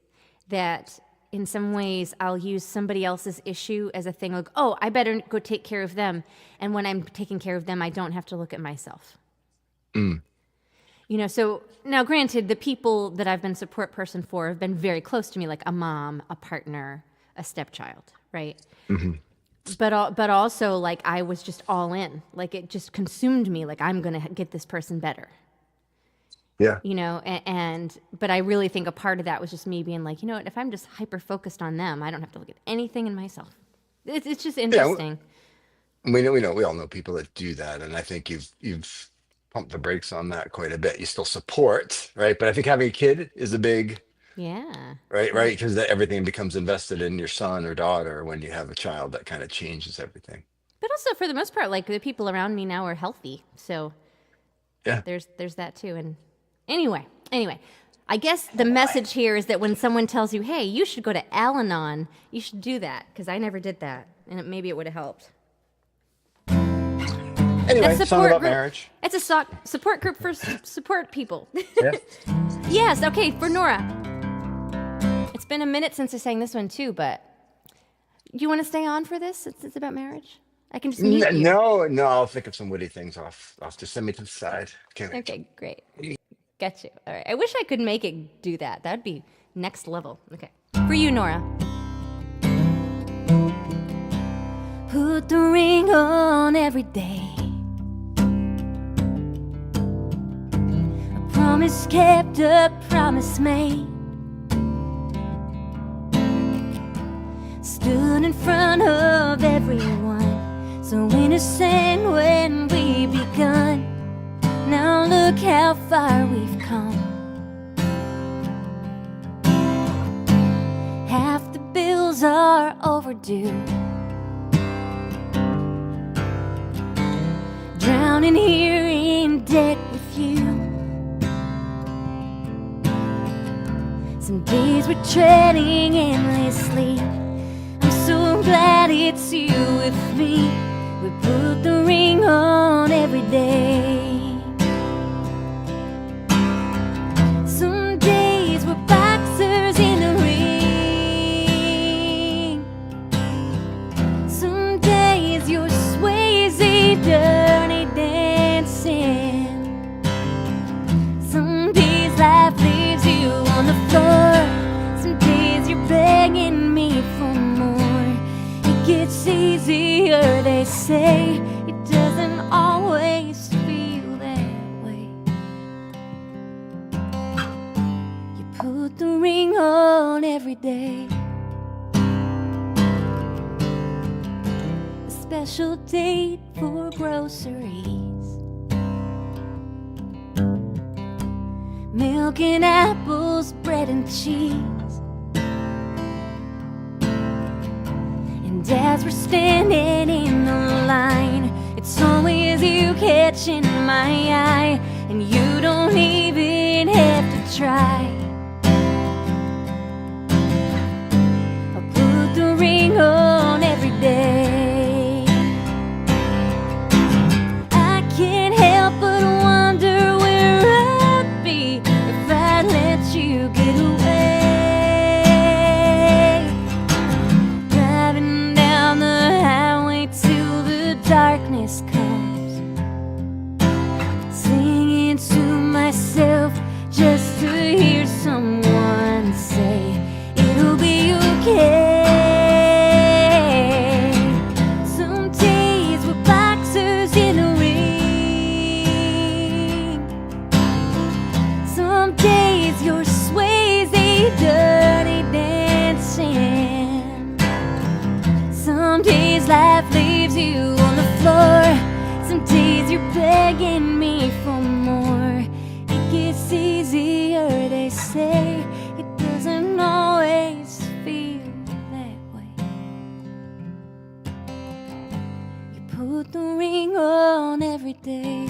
that in some ways I'll use somebody else's issue as a thing like, oh, I better go take care of them. And when I'm taking care of them, I don't have to look at myself. Mm. So now granted, the people that I've been support person for have been very close to me, like a mom, a partner, a stepchild, right? Hmm. But also like I was just all in, like it just consumed me. Like I'm gonna get this person better, Yeah. but I really think a part of that was just me being like, what? If I'm just hyper focused on them, I don't have to look at anything in myself. It's just Yeah. interesting. We all know people that do that, and I think you've pumped the brakes on that quite a bit. You still support, right? But I think having a kid is a big, Yeah, right, yeah. right, because everything becomes invested in your son or daughter. When you have a child, that kind of changes everything. But also for the most part, like the people around me now are healthy, so Yeah. there's that too. And anyway, I guess the message here is that when someone tells you, "Hey, you should go to Al-Anon," you should do that because I never did that, and maybe it would have helped. A Anyway, song support about group. marriage. It's a support group for support people. Yeah. Yes, okay, for Nora. It's been a minute since I sang this one too, but you want to stay on for this? It's about marriage. I can just mute you. No, no, I'll think of some witty things off. Just send me to the side. Okay. Okay, great. Get you. All right. I wish I could make it do that. That'd be next level. Okay. For you, Nora. Put the ring on every day. A promise kept, a promise made. Stood in front of everyone, so innocent when we begun. Now look how far we've come. Half the bills are overdue. Drowning here in debt with you. Some days we're treading endlessly. I'm so glad it's you with me. We put the ring on every day. Some days we're boxers in the ring. Some days you're Swayze dirty dancing. Some days life leaves you on the floor. Some days you're begging me for more. It gets easier, they say. It doesn't always feel that way. You put the ring on every day. A special date for groceries. Milk and apples, bread and cheese. And as we're standing in the line, it's always you catching my eye, and you don't even have to try. I'll put the ring on every day. I can't help but wonder where I'd be if I let you get away. Driving down the highway till the darkness comes, singing to myself just to hear someone say it'll be okay. Some days we're boxers in the ring. Some days you're Swayze dirty dancing. Some days life leaves you on the floor. Some days you're begging me for more. It gets easier, they say. It doesn't always feel that way. You put the ring on every day.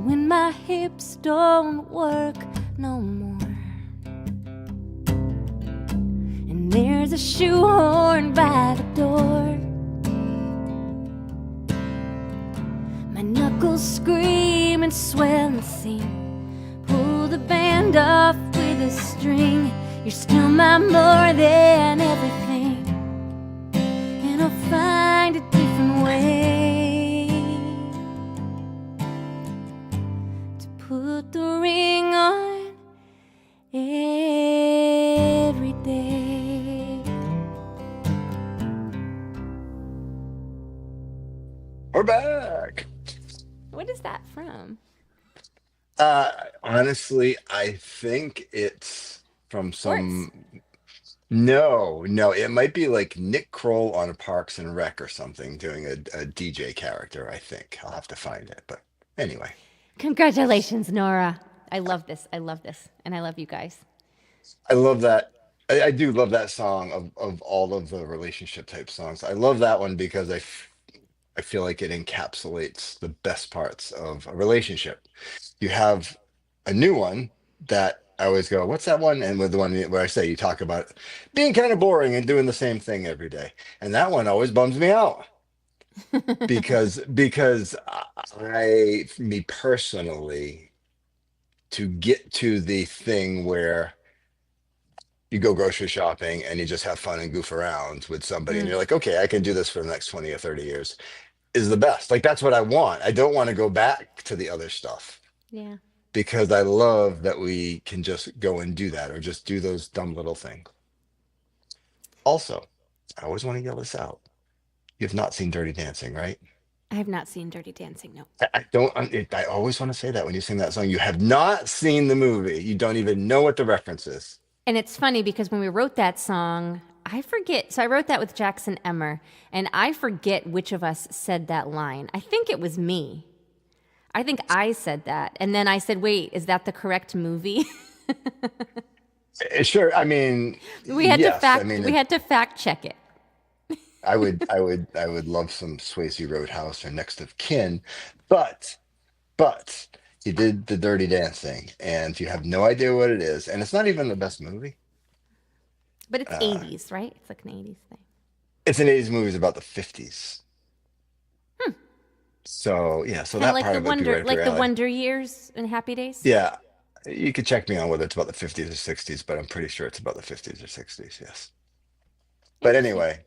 When my hips don't work no more, and there's a shoehorn by the door, my knuckles scream and swell and seam. Pull the band off with a string. You're still my more than everything, and I'll find a different way to put the ring on every day. We're back. What is that from? Honestly, I think it's from Sports. some. No, no, it might be like Nick Kroll on Parks and Rec or something doing a DJ character, I think. I'll have to find it. But anyway, Congratulations, Nora. I love this. I love this. And I love you guys. I love that. I do love that song of all of the relationship type songs. I love that one because I feel like it encapsulates the best parts of a relationship. You have a new one that I always go, what's that one? And with the one where I say you talk about being kind of boring and doing the same thing every day. And that one always bums me out because me personally, to get to the thing where you go grocery shopping and you just have fun and goof around with somebody and Mm, you're like, okay, I can do this for the next 20 or 30 years is the best. Like that's what I want. I don't want to go back to the other stuff yeah. because I love that we can just go and do that or just do those dumb little things. Also, I always want to yell this out. You've not seen Dirty Dancing, right? I have not seen Dirty Dancing. No. I don't. I always want to say that when you sing that song. You have not seen the movie. You don't even know what the reference is. And it's funny because when we wrote that song, I forget. So I wrote that with Jackson Emmer, and I forget which of us said that line. I think it was me. I think I said that. And then I said, wait, is that the correct movie? Sure. I mean, we had to yes. I fact mean, we had to fact check it. I would love some Swayze Roadhouse or Next of Kin, but but he did the Dirty Dancing, and you have no idea what it is, and it's not even the best movie. But it's Uh, 80s, right? It's like an 80s thing. it's an '80s movie. It's about the '50s. So yeah, so Kind of that part of it would be right up like your the alley. Wonder Years and Happy Days. Yeah, you could check me on whether it's about the '50s or '60s, but I'm pretty sure it's about the '50s or '60s. Yes. But Interesting. anyway,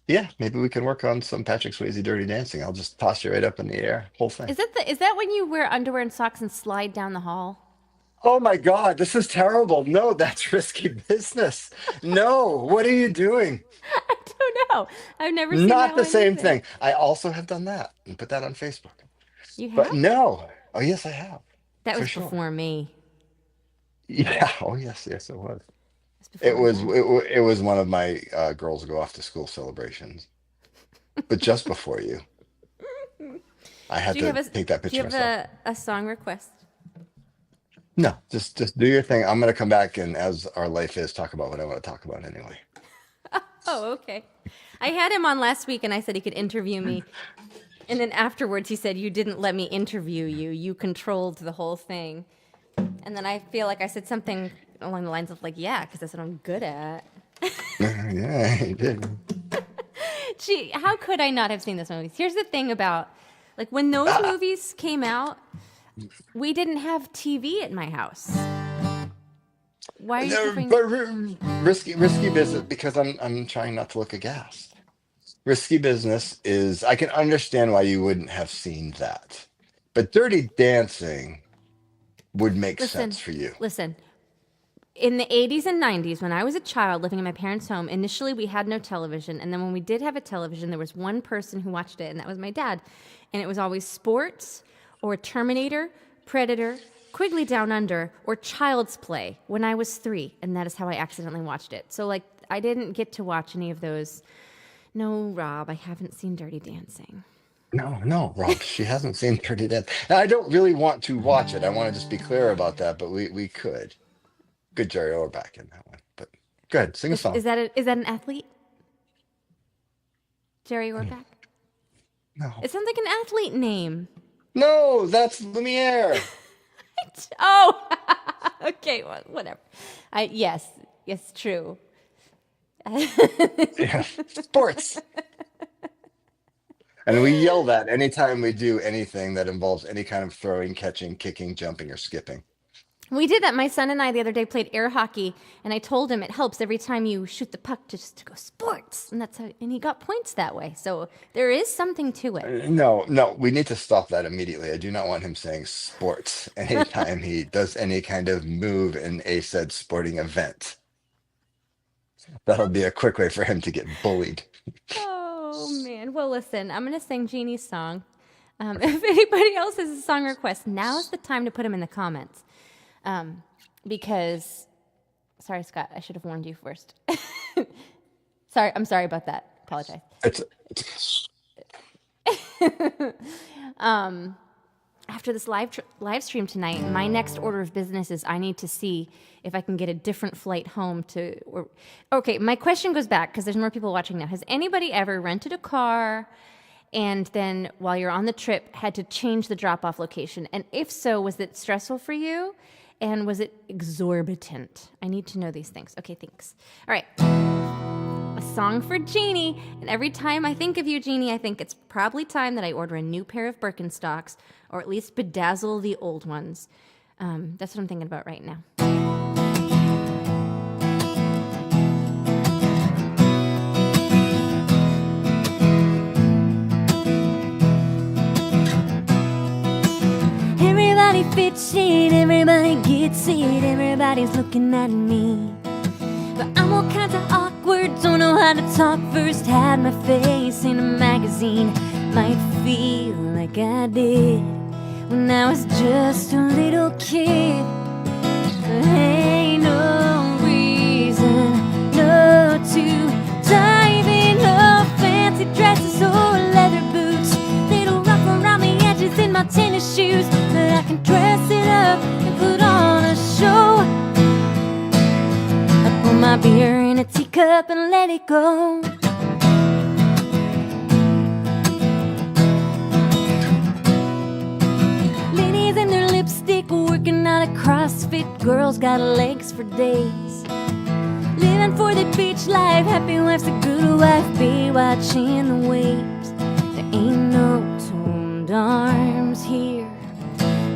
yeah, maybe we can work on some Patrick Swayze Dirty Dancing. I'll just toss you right up in the air, whole thing. Is that when you wear underwear and socks and slide down the hall? Oh my God, this is terrible. No, that's risky business. No, what are you doing? I don't know. I've never seen Not that the one same either. thing. I also have done that and put that on Facebook. You But have? no. Oh, yes, I have. That For was sure. before me. Yeah. Oh, yes, yes, it was. It was before my time. It was one of my girls go off to school celebrations, but just before you, I had Do you have to a take that Do picture you have myself. a song request? No, just do your thing. I'm gonna come back and as our life is, talk about what I want to talk about anyway. Oh, okay. I had him on last week, and I said he could interview me. And then afterwards, he said, "You didn't let me interview you. You controlled the whole thing." And then I feel like I said something along the lines of like, "Yeah, because that's what I'm good at." Yeah, you did. Gee, how could I not have seen those movies? Here's the thing about like when those movies came out, we didn't have TV at my house. Why are you No, covering? but risky business because I'm trying not to look aghast. Risky business is I can understand why you wouldn't have seen that, but Dirty Dancing would make Listen, sense for you. listen. In the 80s and 90s, when I was a child living in my parents' home, initially we had no television. And then when we did have a television, there was one person who watched it, and that was my dad. And it was always sports or Terminator, Predator, Quigley Down Under, or Child's Play when I was 3. And that is how I accidentally watched it. So, like, I didn't get to watch any of those. No, Rob, I haven't seen Dirty Dancing. No, no, Rob, she hasn't seen Dirty Dancing. And I don't really want to watch it. I want to just be clear about that, but we could. Good Jerry Orbach in that one. But go ahead, sing a song. Is that an athlete? Jerry Orbach? No. It sounds like an athlete name. No, that's Lumiere. Oh, okay, well, whatever. Yes, true. Yeah. Sports. And we yell that anytime we do anything that involves any kind of throwing, catching, kicking, jumping, or skipping. We did that. My son and I the other day played air hockey, and I told him it helps every time you shoot the puck just to go sports, and and he got points that way. So there is something to it. No, no, we need to stop that immediately. I do not want him saying sports anytime he does any kind of move in a said sporting event. That'll be a quick way for him to get bullied. Oh man. Well, listen, I'm gonna sing Jeannie's song. If anybody else has a song request, now's the time to put them in the comments. Because, sorry, Scott, I should have warned you first. I'm sorry about that. Apologize. It's After this live stream tonight, my next order of business is I need to see if I can get a different flight home okay, my question goes back because there's more people watching now. Has anybody ever rented a car and then while you're on the trip had to change the drop-off location? And if so, was it stressful for you? And was it exorbitant? I need to know these things. Okay, thanks. All right. A song for Jeannie. And every time I think of you, Jeannie, I think it's probably time that I order a new pair of Birkenstocks, or at least bedazzle the old ones. That's what I'm thinking about right now. Everybody fits in, everybody gets it, everybody's looking at me. But I'm all kinds of awkward, don't know how to talk first. Had my face in a magazine, might feel like I did when I was just a little kid. There ain't no reason, no, to dive in, no fancy dresses or leather boots, little rough around the edges in my tennis shoes, but I can dress it up and put on a show. I pour my beer in a teacup and let it go. Ladies in their lipstick working out a CrossFit, girls got legs for days. Living for the beach life, happy wife's a good wife, be watching the waves. There ain't no toned arms here,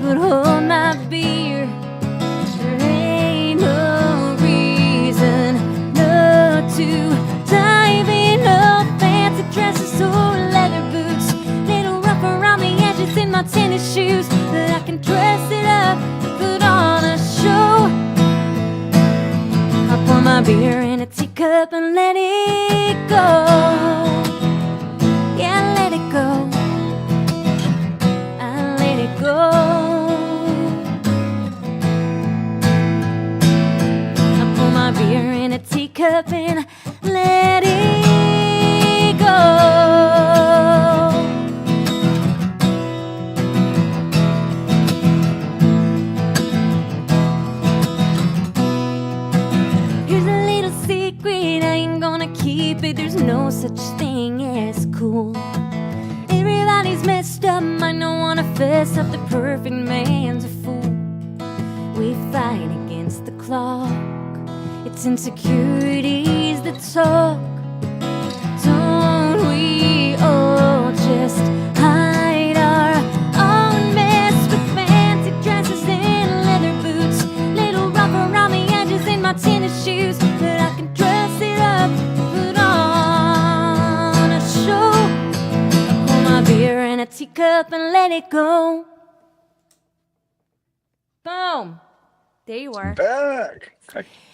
but hold my beer. There ain't no reason, no, to dive in, no fancy dresses or leather boots, little rough around the edges in my tennis shoes, but I can dress it up and put on a show. I pour my beer in a teacup and let it go. Yeah, let it go. I let it go. I pour my beer in a teacup and let it go. Here's a little secret, I ain't gonna keep it. There's no such thing as cool. Everybody's messed up, I don't wanna fess up. The perfect man's a fool. We fight against the clock, it's insecurities that talk. Don't we all just hide our own mess with fancy dresses and leather boots, little rough around the edges in my tennis shoes, but I can dress it up, put on a show. I pour my beer in a teacup and let it go. Boom. There you are. Back.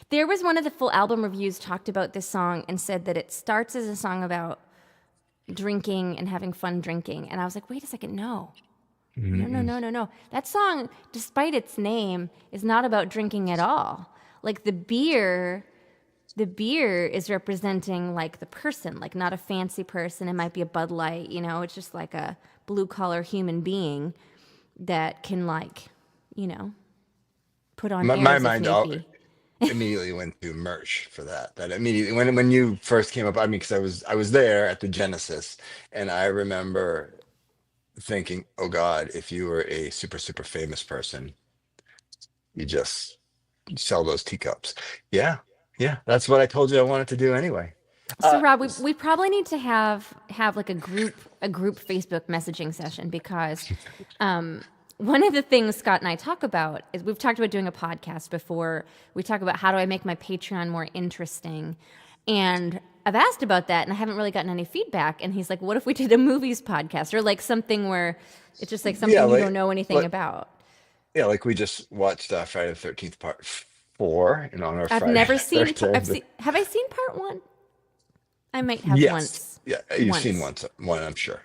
There was one of the full album reviews talked about this song and said that it starts as a song about drinking and having fun drinking. And I was like, wait a second, no. No. That song, despite its name, is not about drinking at all. Like the beer is representing like the person, like not a fancy person. It might be a Bud Light, you know, it's just like a blue collar human being that can like, you know, put on airs My if mind need be. immediately went to merch for that. That immediately when you first came up, I mean, because I was there at the Genesis, and I remember thinking, oh God, if you were a super famous person, you just sell those teacups. Yeah, that's what I told you I wanted to do anyway. So Rob, we probably need to have like a group Facebook messaging session because one of the things Scott and I talk about is we've talked about doing a podcast before. We talk about how do I make my Patreon more interesting, and I've asked about that and I haven't really gotten any feedback. And he's like, "What if we did a movies podcast or like something where it's just like something Yeah, you like, don't know anything about?" yeah, like we just watched Friday the 13th Part 4 and on our I've Friday never the seen. 13th. Have I seen part 1? I might have Yes. once. Yeah, you've seen one, I'm sure.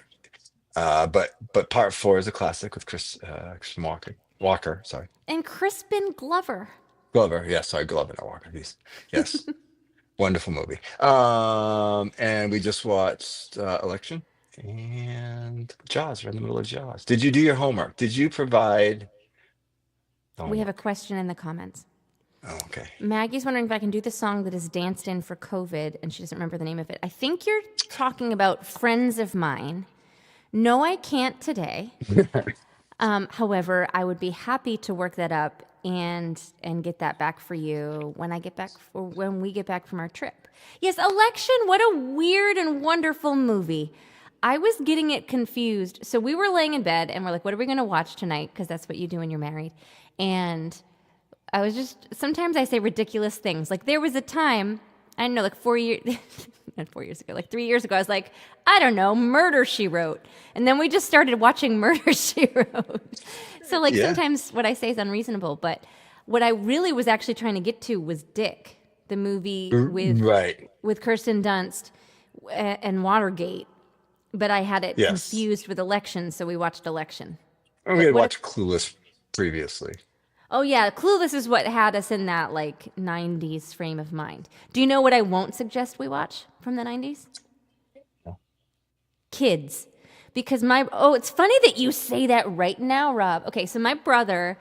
But part 4 is a classic with Chris Walker, sorry. And Crispin Glover. Glover, yeah, sorry, Glover, not Walker. Yes. Wonderful movie. And we just watched Election and Jaws. We're in the middle of Jaws. Did you do your homework? Did you provide We have a homework? question in the comments. Oh, okay. Maggie's wondering if I can do the song that is danced in for COVID, and she doesn't remember the name of it. I think you're talking about Friends of Mine. No, I can't today. However, I would be happy to work that up and get that back for you when I get back or when we get back from our trip. Yes, Election, what a weird and wonderful movie. I was getting it confused. So we were laying in bed and we're like, what are we going to watch tonight? Because that's what you do when you're married. And I was just, sometimes I say ridiculous things. Like there was a time, I don't know, like 4 years, not 4 years ago, like 3 years ago, I was like, I don't know, Murder, She Wrote. And then we just started watching Murder, She Wrote. So like Yeah. sometimes what I say is unreasonable. But what I really was actually trying to get to was Dick, the movie Right. with Kirsten Dunst and Watergate. But I had it Yes. confused with Election, so we watched Election. And we had What watched Clueless previously. Oh yeah, Clueless is what had us in that like 90s frame of mind. Do you know what I won't suggest we watch from the 90s? Kids. Because it's funny that you say that right now, Rob. Okay, so my brother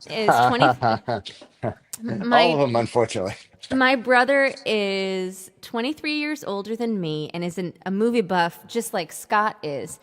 is 20 All of them, unfortunately. My brother is 23 years older than me and is a movie buff just like Scott is.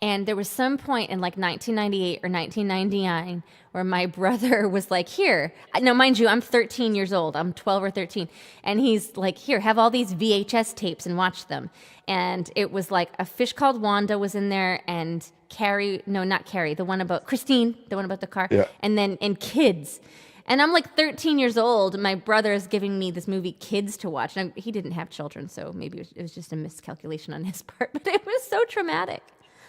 And there was some point in like 1998 or 1999 where my brother was like, here, now mind you, I'm 13 years old. I'm 12 or 13. And he's like, here, have all these VHS tapes and watch them. And it was like A Fish Called Wanda was in there and Carrie, no, not Carrie, the one about Christine, the one about the car. Yeah. And Kids. And I'm like 13 years old. My brother is giving me this movie Kids to watch. And he didn't have children, so maybe it was just a miscalculation on his part. But it was so traumatic.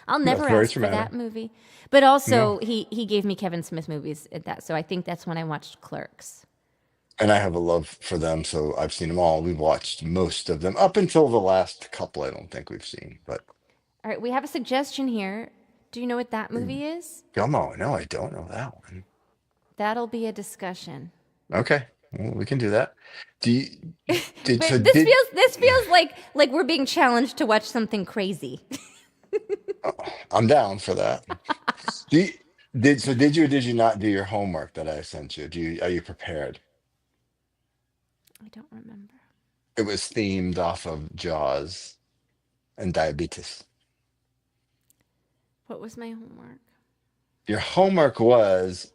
I'll never very ask for traumatic. that movie. But also, he gave me Kevin Smith movies at that. So I think that's when I watched Clerks. And I have a love for them, so I've seen them all. We've watched most of them up until the last couple. I don't think we've seen, but All right, we have a suggestion here. Do you know what that movie is? come on. No, I don't know that one. That'll be a discussion. Okay, well, we can do that. Do you, did But so this did feels like we're being challenged to watch something crazy. I'm down for that. Do you, did you or did you not do your homework that I sent you? Are you prepared? I don't remember. It was themed off of Jaws and diabetes. What was my homework? Your homework was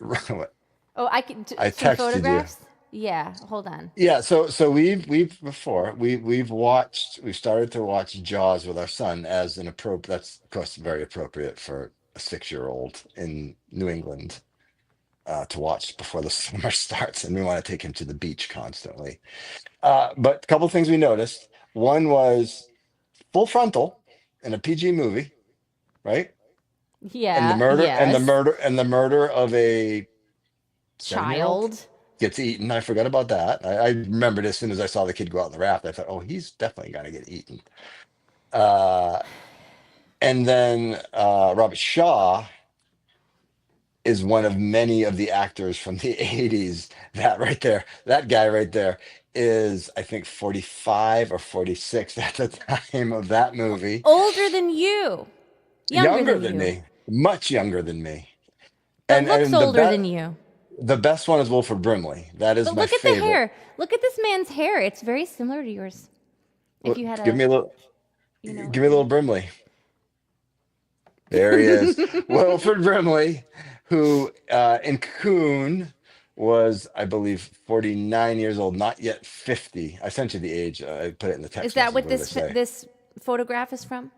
Oh, I could I some texted you. photographs. Yeah, hold on. Yeah, so we've started to watch Jaws with our son as an appropriate, that's of course very appropriate for a 6-year-old in New England to watch before the summer starts, and we want to take him to the beach constantly. But a couple of things we noticed. One was full frontal in a PG movie, right? And the Yeah. murder and the Yes. murder and the murder of a 7-year-old Child. gets eaten. I forgot about that. I remembered as soon as I saw the kid go out in the raft. I thought, oh, he's definitely gonna get eaten. Uh, and then Robert Shaw is one of many of the actors from the 80s. That guy right there is, I think, 45 or 46 at the time of that movie. Older than you. Younger than you. Me, much younger than me. But looks the older than you. the best one is Wilford Brimley. That is But my look at favorite. the hair. Look at this man's hair. It's very similar to yours. If you had Give me a little, you know, give me a little Brimley. There he is, Wilford Brimley, who in Cocoon was, I believe, 49 years old, not yet 50. I sent you the age. I put it in the text is that message. what What did I say? this photograph is from?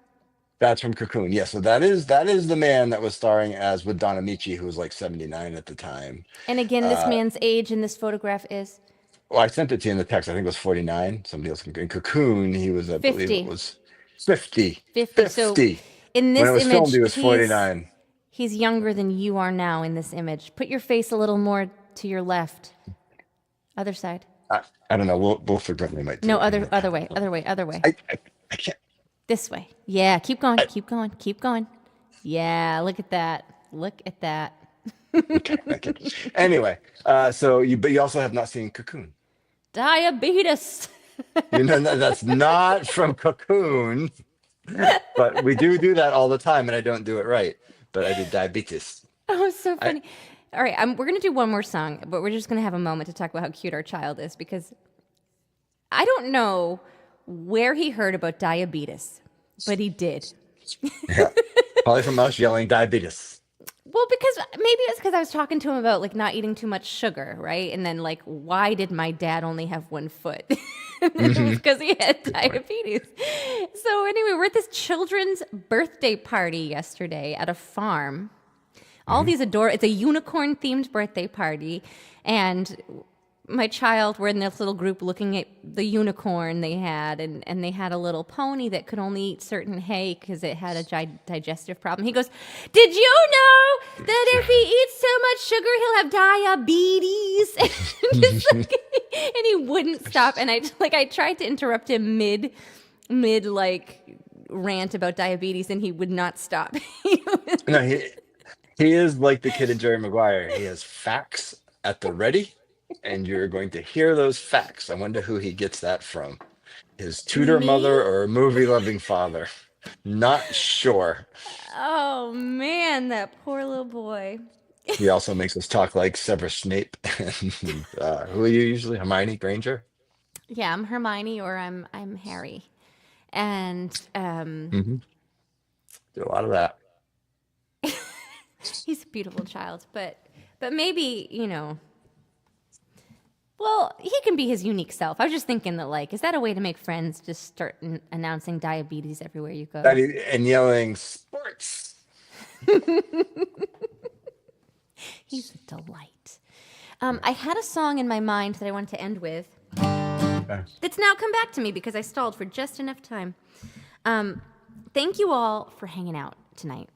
That's from Cocoon. Yeah, so that is the man that was starring as with Don Amici, who was like 79 at the time. And again, this man's age in this photograph is Well, I sent it to you in the text. I think it was 49. Somebody else can. In Cocoon, he was, I believe 50. it was 50. 50. So 50. in When this it was image, filmed, he was 49. he's younger than you are now in this image. Put your face a little more to your left. Other side. I don't know. Wilford Brimley might do No, it. other way. I can't. This way. Yeah, keep going. Keep going. Yeah, look at that. Okay. Anyway, but you also have not seen Cocoon. Diabetes. You know, that's not from Cocoon, but we do that all the time, and I don't do it right. But I did diabetes. Oh, so funny. All right, we're going to do one more song, but we're just going to have a moment to talk about how cute our child is because I don't know where he heard about diabetes, but he did. Yeah, probably from us yelling diabetes. Well, Well, because maybe it's because I was talking to him about like not eating too much sugar, right? And then like, why did my dad only have one foot? And it was because he had diabetes. So anyway, we're at this children's birthday party yesterday at a farm. All these it's a unicorn themed birthday party, and my child were in this little group looking at the unicorn they had, and they had a little pony that could only eat certain hay because it had a digestive problem. He goes, "Did you know that if he eats so much sugar, he'll have diabetes?" And he wouldn't stop. And I tried to interrupt him mid like rant about diabetes, and he would not stop. No, he is like the kid in Jerry Maguire. He has facts at the ready, and you're going to hear those facts. I wonder who he gets that from. His tutor Me? mother or a movie loving father. Not sure. Oh man, that poor little boy. He also makes us talk like Severus Snape. And, who are you usually? Hermione Granger? Yeah, I'm Hermione or I'm Harry. And Hmm. Do a lot of that. he's a beautiful child, but maybe, well, he can be his unique self. I was just thinking that like, is that a way to make friends? Just start announcing diabetes everywhere you go. And yelling sports. He's a delight. I had a song in my mind that I wanted to end with. Okay. That's now come back to me because I stalled for just enough time. Thank you all for hanging out tonight.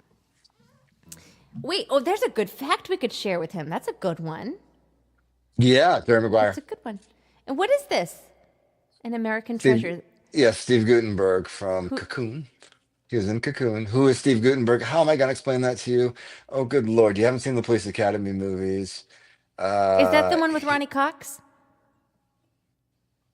Wait, there's a good fact we could share with him. That's a good one. Yeah, Jerry Maguire. That's a good one. And what is this? An American treasure. Yes, Steve Gutenberg from Cocoon. He was in Cocoon. Who is Steve Gutenberg? How am I going to explain that to you? Oh, good Lord. You haven't seen the Police Academy movies. Is that the one with Ronnie Cox?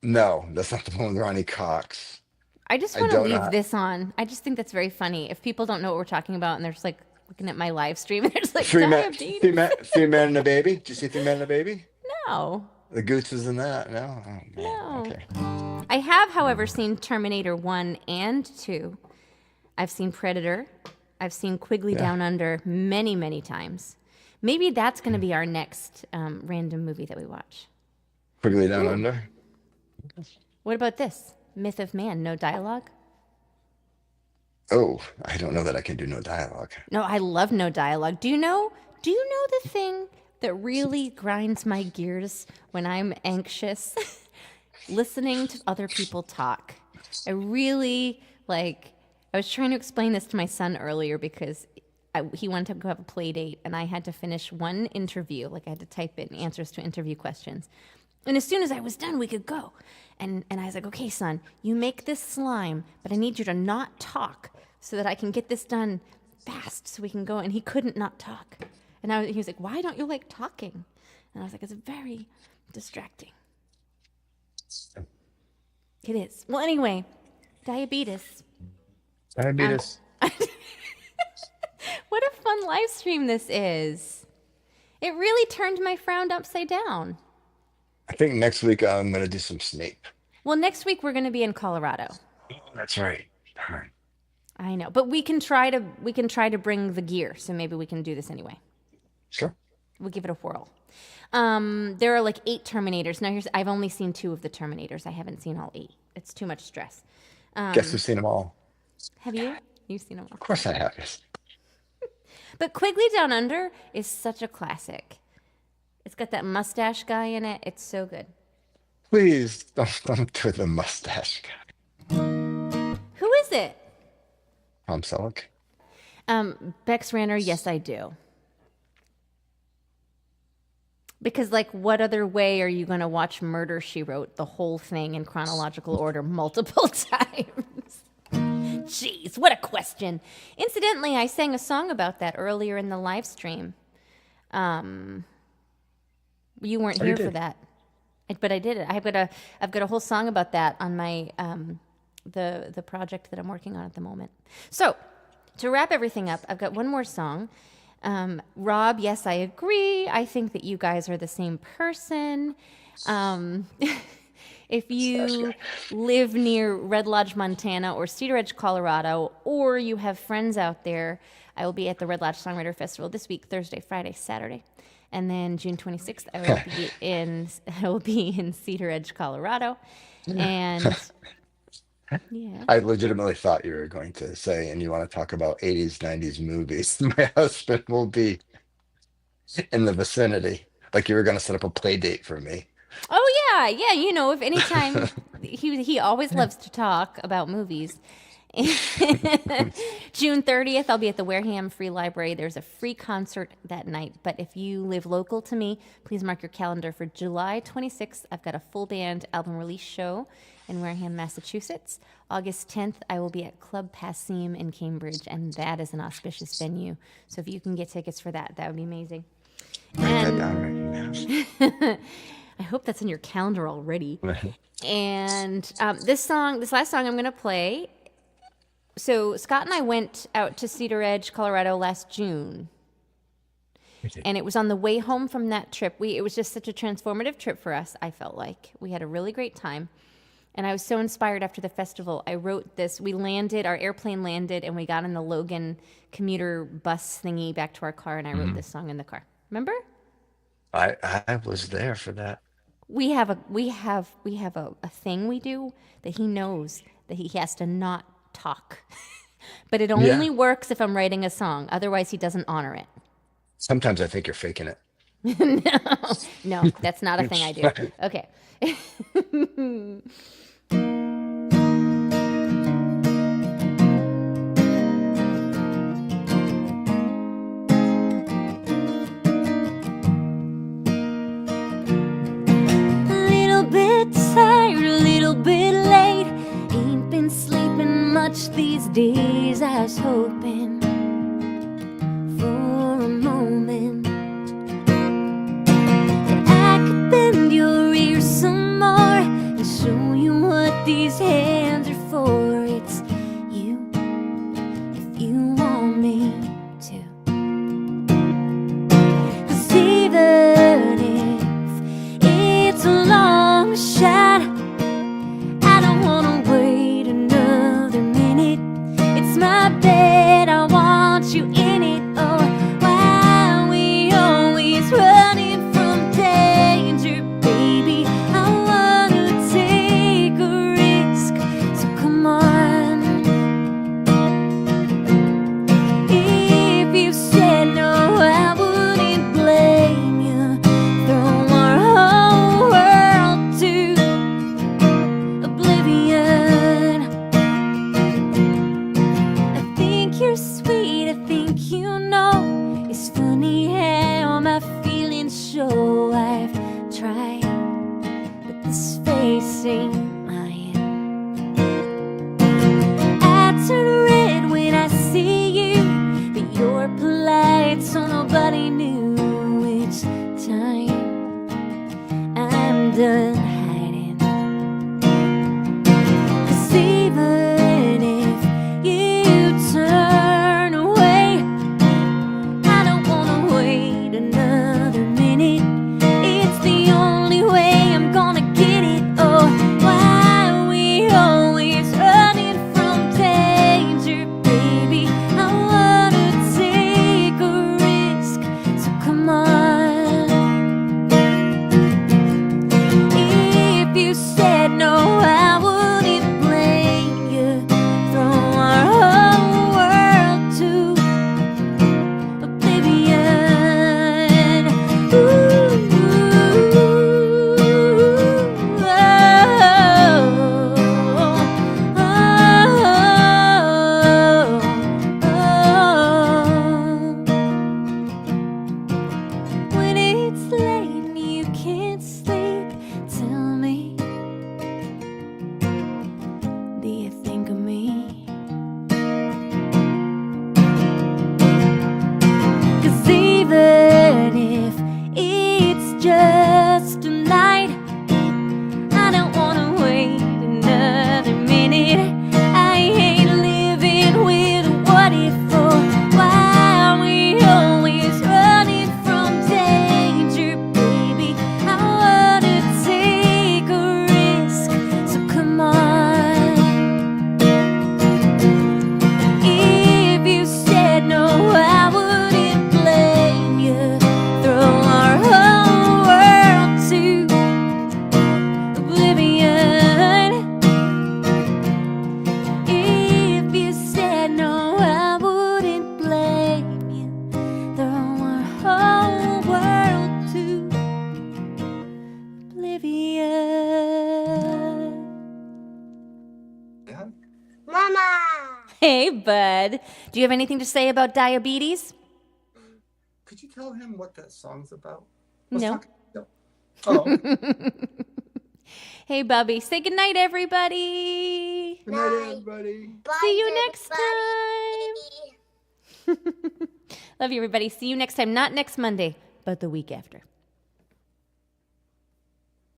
No, that's not the one with Ronnie Cox. I just I want to don't know. leave this on. I just think that's very funny. If people don't know what we're talking about and they're just like looking at my live stream and they're just like, diabetes. Three Men and a Baby. Did you see Three Men and a Baby? No. The Goots was in that. No? Oh, man. No. Okay. I have, however, seen Terminator 1 and 2. I've seen Predator. I've seen Quigley Down Under many, many times. Maybe that's going to be our next random movie that we watch. Quigley Down Under. What about this? Myth of Man, no dialogue? Oh, I don't know that I can do no dialogue. No, I love no dialogue. Do you know the thing that really grinds my gears when I'm anxious? Listening to other people talk. I really I was trying to explain this to my son earlier because he wanted to go have a play date and I had to finish one interview. Like I had to type in answers to interview questions. And as soon as I was done, we could go. And I was like, okay, son, you make this slime, but I need you to not talk so that I can get this done fast so we can go. And he couldn't not talk. And he was like, why don't you like talking? And I was like, it's very distracting. It is. Well, anyway, diabetes. Diabetes. What a fun live stream this is. It really turned my frown upside down. I think next week I'm going to do some Snape. Well, next week we're going to be in Colorado. That's right. Darn. I know, but we can try to bring the gear, so maybe we can do this anyway. Sure. We'll give it a whirl. There are like 8 Terminators. Now I've only seen 2 of the Terminators. I haven't seen all 8. It's too much stress. Guess who's seen them all? Have you? You've seen them all. Of course I have. Yes. But Quigley Down Under is such a classic. It's got that mustache guy in it. It's so good. Please don't do the mustache guy. Who is it? Tom Selleck. Bex Ranner, yes, I do. Because, like, what other way are you going to watch Murder, She Wrote, the whole thing in chronological order multiple times? Jeez, what a question. Incidentally, I sang a song about that earlier in the live stream. You weren't here for that. But I did it. I've got a whole song about that on my the project that I'm working on at the moment. So, to wrap everything up, I've got one more song. Rob, yes, I agree. I think that you guys are the same person. If you live near Red Lodge, Montana, or Cedar Edge, Colorado, or you have friends out there, I will be at the Red Lodge Songwriter Festival this week, Thursday, Friday, Saturday. And then June 26th, I will be in Cedar Edge, Colorado. And yeah. I legitimately thought you were going to say, and you want to talk about 80s, 90s movies. My husband will be in the vicinity. Like you were going to set up a play date for me. Oh yeah, yeah. You know, if anytime he always loves to talk about movies. June 30th, I'll be at the Wareham Free Library. There's a free concert that night. But if you live local to me, please mark your calendar for July 26th. I've got a full band album release show in Wareham, Massachusetts. August 10th, I will be at Club Passim in Cambridge, and that is an auspicious venue. So if you can get tickets for that, that would be amazing. Write that down right now. I hope that's in your calendar already. And this last song I'm going to play. So Scott and I went out to Cedar Edge, Colorado last June. And it was on the way home from that trip. It was just such a transformative trip for us, I felt like. We had a really great time. And I was so inspired after the festival. I wrote this. Our airplane landed, and we got in the Logan commuter bus thingy back to our car, and I wrote this song in the car. Remember? I was there for that. We have a thing we do that he knows that he has to not talk. But it only works if I'm writing a song. Otherwise, he doesn't honor it. Sometimes I think you're faking it. No, that's not a thing I do. Okay. These days I was hoping for a moment that I could bend your ear some more and show you what these hands are for. It's you, if you want me to. 'Cause even if it's a long shot, I don't wanna wait another minute. It's my bed, I want you in it. Oh, why we always running from danger, baby? I wanna take a risk, so come on. If you said no, I wouldn't blame you. Throw our whole world to oblivion. I think you're sweet, I think you know. It's funny how my feelings show. I've tried, but this face ain't mine. I turn red when I see you, but you're polite, so nobody knew which time. I'm done hiding. 'Cause even if you turn away, I don't wanna wait another minute. It's the only way I'm gonna get it. Oh, why we always running from danger, baby? I wanna take a risk, so come on. Olivia. Yeah. Mama. Hey, bud. Do you have anything to say about diabetes? Could you tell him what that song's about? No. No. Oh, okay. Hey, Bubby. Say goodnight, everybody. Good night, everybody. Bye, See you next everybody. time. Love you, everybody. See you next time. Not next Monday, but the week after.